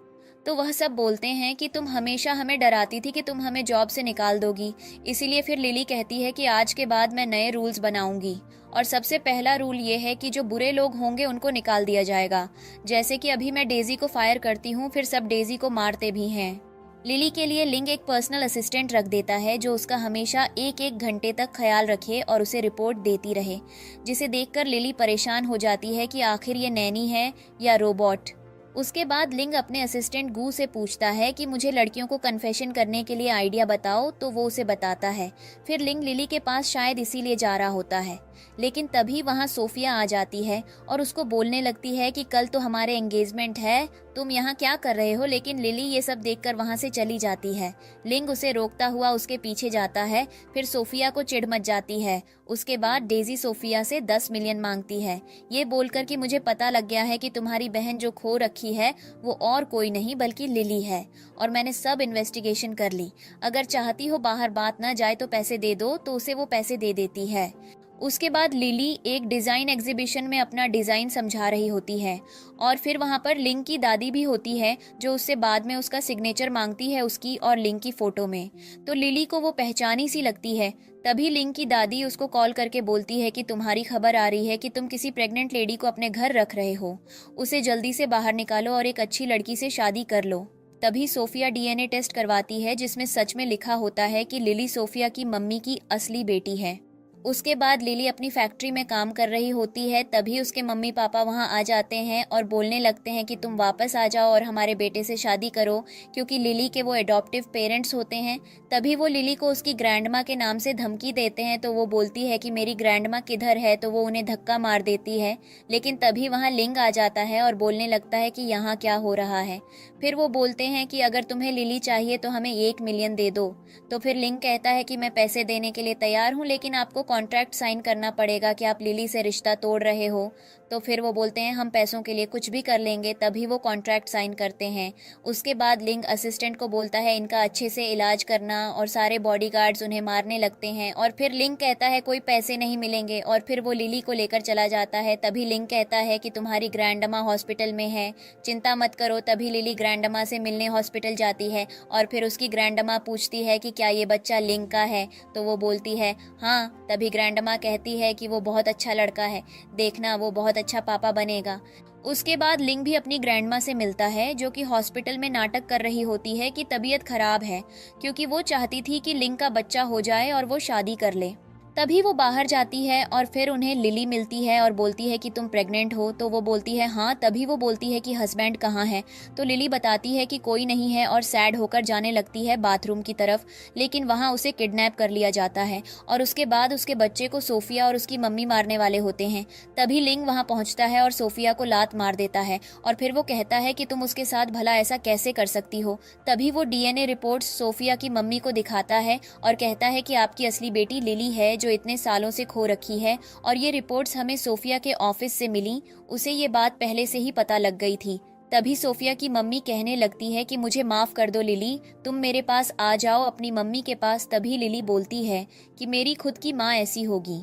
तो वह सब बोलते हैं कि तुम हमेशा हमें डराती थी कि तुम हमें जॉब से निकाल दोगी, इसीलिए फिर लिली कहती है कि आज के बाद मैं नए रूल्स बनाऊंगी और सबसे पहला रूल ये है कि जो बुरे लोग होंगे उनको निकाल दिया जाएगा। जैसे कि अभी मैं डेजी को फायर करती हूँ, फिर सब डेजी को मारते भी हैं। लिली के लिए लिंग एक पर्सनल असिस्टेंट रख देता है जो उसका हमेशा एक एक घंटे तक ख्याल रखे और उसे रिपोर्ट देती रहे, जिसे देखकर लिली परेशान हो जाती है कि आखिर ये नैनी है या रोबोट। उसके बाद लिंग अपने असिस्टेंट गू से पूछता है कि मुझे लड़कियों को कन्फेशन करने के लिए आइडिया बताओ, तो वो उसे बताता है। फिर लिंग लिली के पास शायद इसीलिए जा रहा होता है, लेकिन तभी वहाँ सोफिया आ जाती है और उसको बोलने लगती है कि कल तो हमारे एंगेजमेंट है, तुम यहाँ क्या कर रहे हो। लेकिन लिली ये सब देखकर वहाँ से चली जाती है। लिंग उसे रोकता हुआ उसके पीछे जाता है। फिर सोफिया को चिढ़ मच जाती है। उसके बाद डेजी सोफिया से 10 मिलियन मांगती है, ये बोलकर कि मुझे पता लग गया है कि तुम्हारी बहन जो खो रखी है वो और कोई नहीं बल्कि लिली है, और मैंने सब इन्वेस्टिगेशन कर ली। अगर चाहती हो बाहर बात ना जाए तो पैसे दे दो। तो उसे वो पैसे दे देती है। उसके बाद लिली एक डिज़ाइन एग्जीबिशन में अपना डिज़ाइन समझा रही होती है, और फिर वहाँ पर लिंग की दादी भी होती है जो उससे बाद में उसका सिग्नेचर मांगती है उसकी और लिंग की फ़ोटो में। तो लिली को वो पहचानी सी लगती है। तभी लिंग की दादी उसको कॉल करके बोलती है कि तुम्हारी खबर आ रही है कि तुम किसी प्रेग्नेंट लेडी को अपने घर रख रहे हो, उसे जल्दी से बाहर निकालो और एक अच्छी लड़की से शादी कर लो। तभी सोफिया डीएनए टेस्ट करवाती है जिसमें सच में लिखा होता है कि लिली सोफिया की मम्मी की असली बेटी है। उसके बाद लिली अपनी फैक्ट्री में काम कर रही होती है। तभी उसके मम्मी पापा वहां आ जाते हैं और बोलने लगते हैं कि तुम वापस आ जाओ और हमारे बेटे से शादी करो, क्योंकि लिली के वो एडॉप्टिव पेरेंट्स होते हैं। तभी वो लिली को उसकी ग्रैंडमा के नाम से धमकी देते हैं। तो वो बोलती है कि मेरी ग्रैंडमा किधर है, तो वो उन्हें धक्का मार देती है। लेकिन तभी वहाँ लिंग आ जाता है और बोलने लगता है कि यहाँ क्या हो रहा है। फिर वो बोलते हैं कि अगर तुम्हें लिली चाहिए तो हमें 1 मिलियन दे दो। तो फिर लिंग कहता है कि मैं पैसे देने के लिए तैयार हूँ, लेकिन आपको कॉन्ट्रैक्ट साइन करना पड़ेगा कि आप लिली से रिश्ता तोड़ रहे हो। तो फिर वो बोलते हैं हम पैसों के लिए कुछ भी कर लेंगे। तभी वो कॉन्ट्रैक्ट साइन करते हैं। उसके बाद लिंग असिस्टेंट को बोलता है इनका अच्छे से इलाज करना, और सारे बॉडीगार्ड्स उन्हें मारने लगते हैं। और फिर लिंग कहता है कोई पैसे नहीं मिलेंगे, और फिर वो लिली को लेकर चला जाता है। तभी लिंग कहता है कि तुम्हारी ग्रैंडमा हॉस्पिटल में है, चिंता मत करो। तभी लिली ग्रैंडमा से मिलने हॉस्पिटल जाती है और फिर उसकी ग्रैंडमा पूछती है कि क्या ये बच्चा लिंग का है। तो वो बोलती है हाँ। तभी ग्रैंडमा कहती है कि वो बहुत अच्छा लड़का है, देखना वो बहुत अच्छा पापा बनेगा। उसके बाद लिंग भी अपनी ग्रैंडमा से मिलता है जो कि हॉस्पिटल में नाटक कर रही होती है कि तबीयत खराब है, क्योंकि वो चाहती थी कि लिंग का बच्चा हो जाए और वो शादी कर ले। तभी वो बाहर जाती है और फिर उन्हें लिली मिलती है और बोलती है कि तुम प्रेग्नेंट हो। तो वो बोलती है हाँ। तभी वो बोलती है कि हस्बैंड कहाँ है। तो लिली बताती है कि कोई नहीं है और सैड होकर जाने लगती है बाथरूम की तरफ, लेकिन वहाँ उसे किडनैप कर लिया जाता है और उसके बाद उसके बच्चे को सोफिया और उसकी मम्मी मारने वाले होते हैं। तभी लिंग वहाँ पहुँचता है और सोफिया को लात मार देता है और फिर वो कहता है कि तुम उसके साथ भला ऐसा कैसे कर सकती हो। तभी वो डीएनए रिपोर्ट्स सोफिया की मम्मी को दिखाता है और कहता है कि आपकी असली बेटी लिली है जो इतने सालों से खो रखी है, और ये रिपोर्ट्स हमें सोफिया के ऑफिस से मिली। उसे ये बात पहले से ही पता लग गई थी। तभी सोफिया की मम्मी कहने लगती है कि मुझे माफ कर दो लिली, तुम मेरे पास आ जाओ अपनी मम्मी के पास। तभी लिली बोलती है कि मेरी खुद की माँ ऐसी होगी,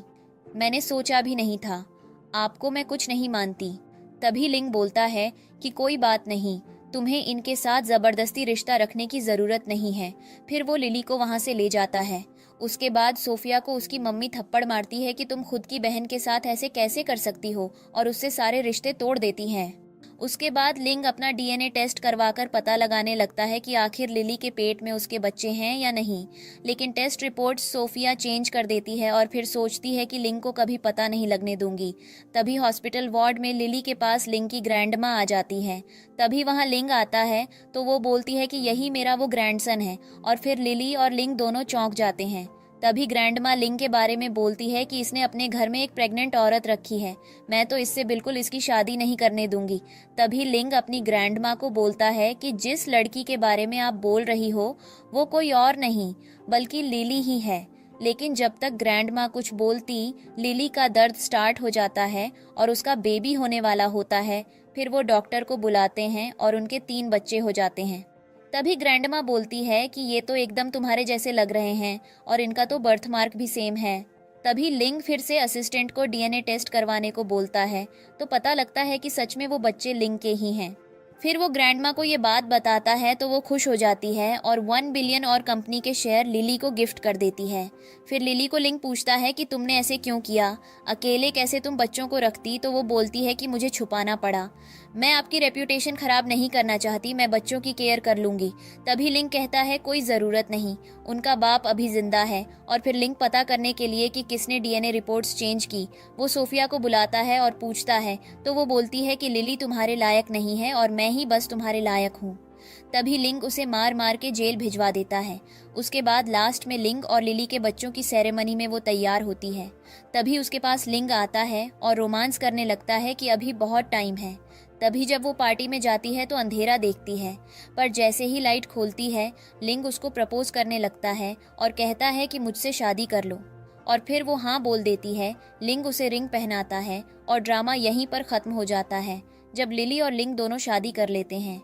मैंने सोचा भी नहीं था, आपको मैं कुछ नहीं मानती। तभी लिंग बोलता है कि कोई बात नहीं, तुम्हें इनके साथ ज़बरदस्ती रिश्ता रखने की ज़रूरत नहीं है। फिर वो लिली को वहाँ से ले जाता है। उसके बाद सोफिया को उसकी मम्मी थप्पड़ मारती है कि तुम खुद की बहन के साथ ऐसे कैसे कर सकती हो, और उससे सारे रिश्ते तोड़ देती हैं। उसके बाद लिंग अपना डीएनए टेस्ट करवाकर पता लगाने लगता है कि आखिर लिली के पेट में उसके बच्चे हैं या नहीं। लेकिन टेस्ट रिपोर्ट सोफिया चेंज कर देती है और फिर सोचती है कि लिंग को कभी पता नहीं लगने दूंगी। तभी हॉस्पिटल वार्ड में लिली के पास लिंग की ग्रैंडमा आ जाती है। तभी वहाँ लिंग आता है तो वो बोलती है कि यही मेरा वो ग्रैंडसन है, और फिर लिली और लिंग दोनों चौंक जाते हैं। तभी ग्रैंडमा लिंग के बारे में बोलती है कि इसने अपने घर में एक प्रेग्नेंट औरत रखी है, मैं तो इससे बिल्कुल इसकी शादी नहीं करने दूंगी। तभी लिंग अपनी ग्रैंडमा को बोलता है कि जिस लड़की के बारे में आप बोल रही हो वो कोई और नहीं बल्कि लिली ही है। लेकिन जब तक ग्रैंडमा कुछ बोलती, लिली का दर्द स्टार्ट हो जाता है और उसका बेबी होने वाला होता है। फिर वो डॉक्टर को बुलाते हैं और उनके 3 बच्चे हो जाते हैं। तभी ग्रैंडमा बोलती है कि ये तो एकदम तुम्हारे जैसे लग रहे हैं और इनका तो बर्थ मार्क भी सेम है। तभी लिंग फिर से असिस्टेंट को डीएनए टेस्ट करवाने को बोलता है तो पता लगता है कि सच में वो बच्चे लिंग के ही हैं। फिर वो ग्रैंडमा को ये बात बताता है तो वो खुश हो जाती है और 1 बिलियन और कंपनी के शेयर लिली को गिफ्ट कर देती है। फिर लिली को लिंग पूछता है कि तुमने ऐसे क्यों किया, अकेले कैसे तुम बच्चों को रखती। तो वो बोलती है कि मुझे छुपाना पड़ा, मैं आपकी रेप्यूटेशन खराब नहीं करना चाहती, मैं बच्चों की केयर कर लूंगी। तभी लिंग कहता है कोई ज़रूरत नहीं, उनका बाप अभी जिंदा है। और फिर लिंग पता करने के लिए कि किसने डीएनए रिपोर्ट्स चेंज की, वो सोफिया को बुलाता है और पूछता है तो वो बोलती है कि लिली तुम्हारे लायक नहीं है और मैं ही बस तुम्हारे लायक हूँ। तभी लिंग उसे मार मार के जेल भिजवा देता है। उसके बाद लास्ट में लिंग और लिली के बच्चों की सेरेमनी में वो तैयार होती है। तभी उसके पास लिंग आता है और रोमांस करने लगता है कि अभी बहुत टाइम है। तभी जब वो पार्टी में जाती है तो अंधेरा देखती है, पर जैसे ही लाइट खोलती है लिंग उसको प्रपोज करने लगता है और कहता है कि मुझसे शादी कर लो। और फिर वो हाँ बोल देती है। लिंग उसे रिंग पहनाता है और ड्रामा यहीं पर ख़त्म हो जाता है जब लिली और लिंग दोनों शादी कर लेते हैं।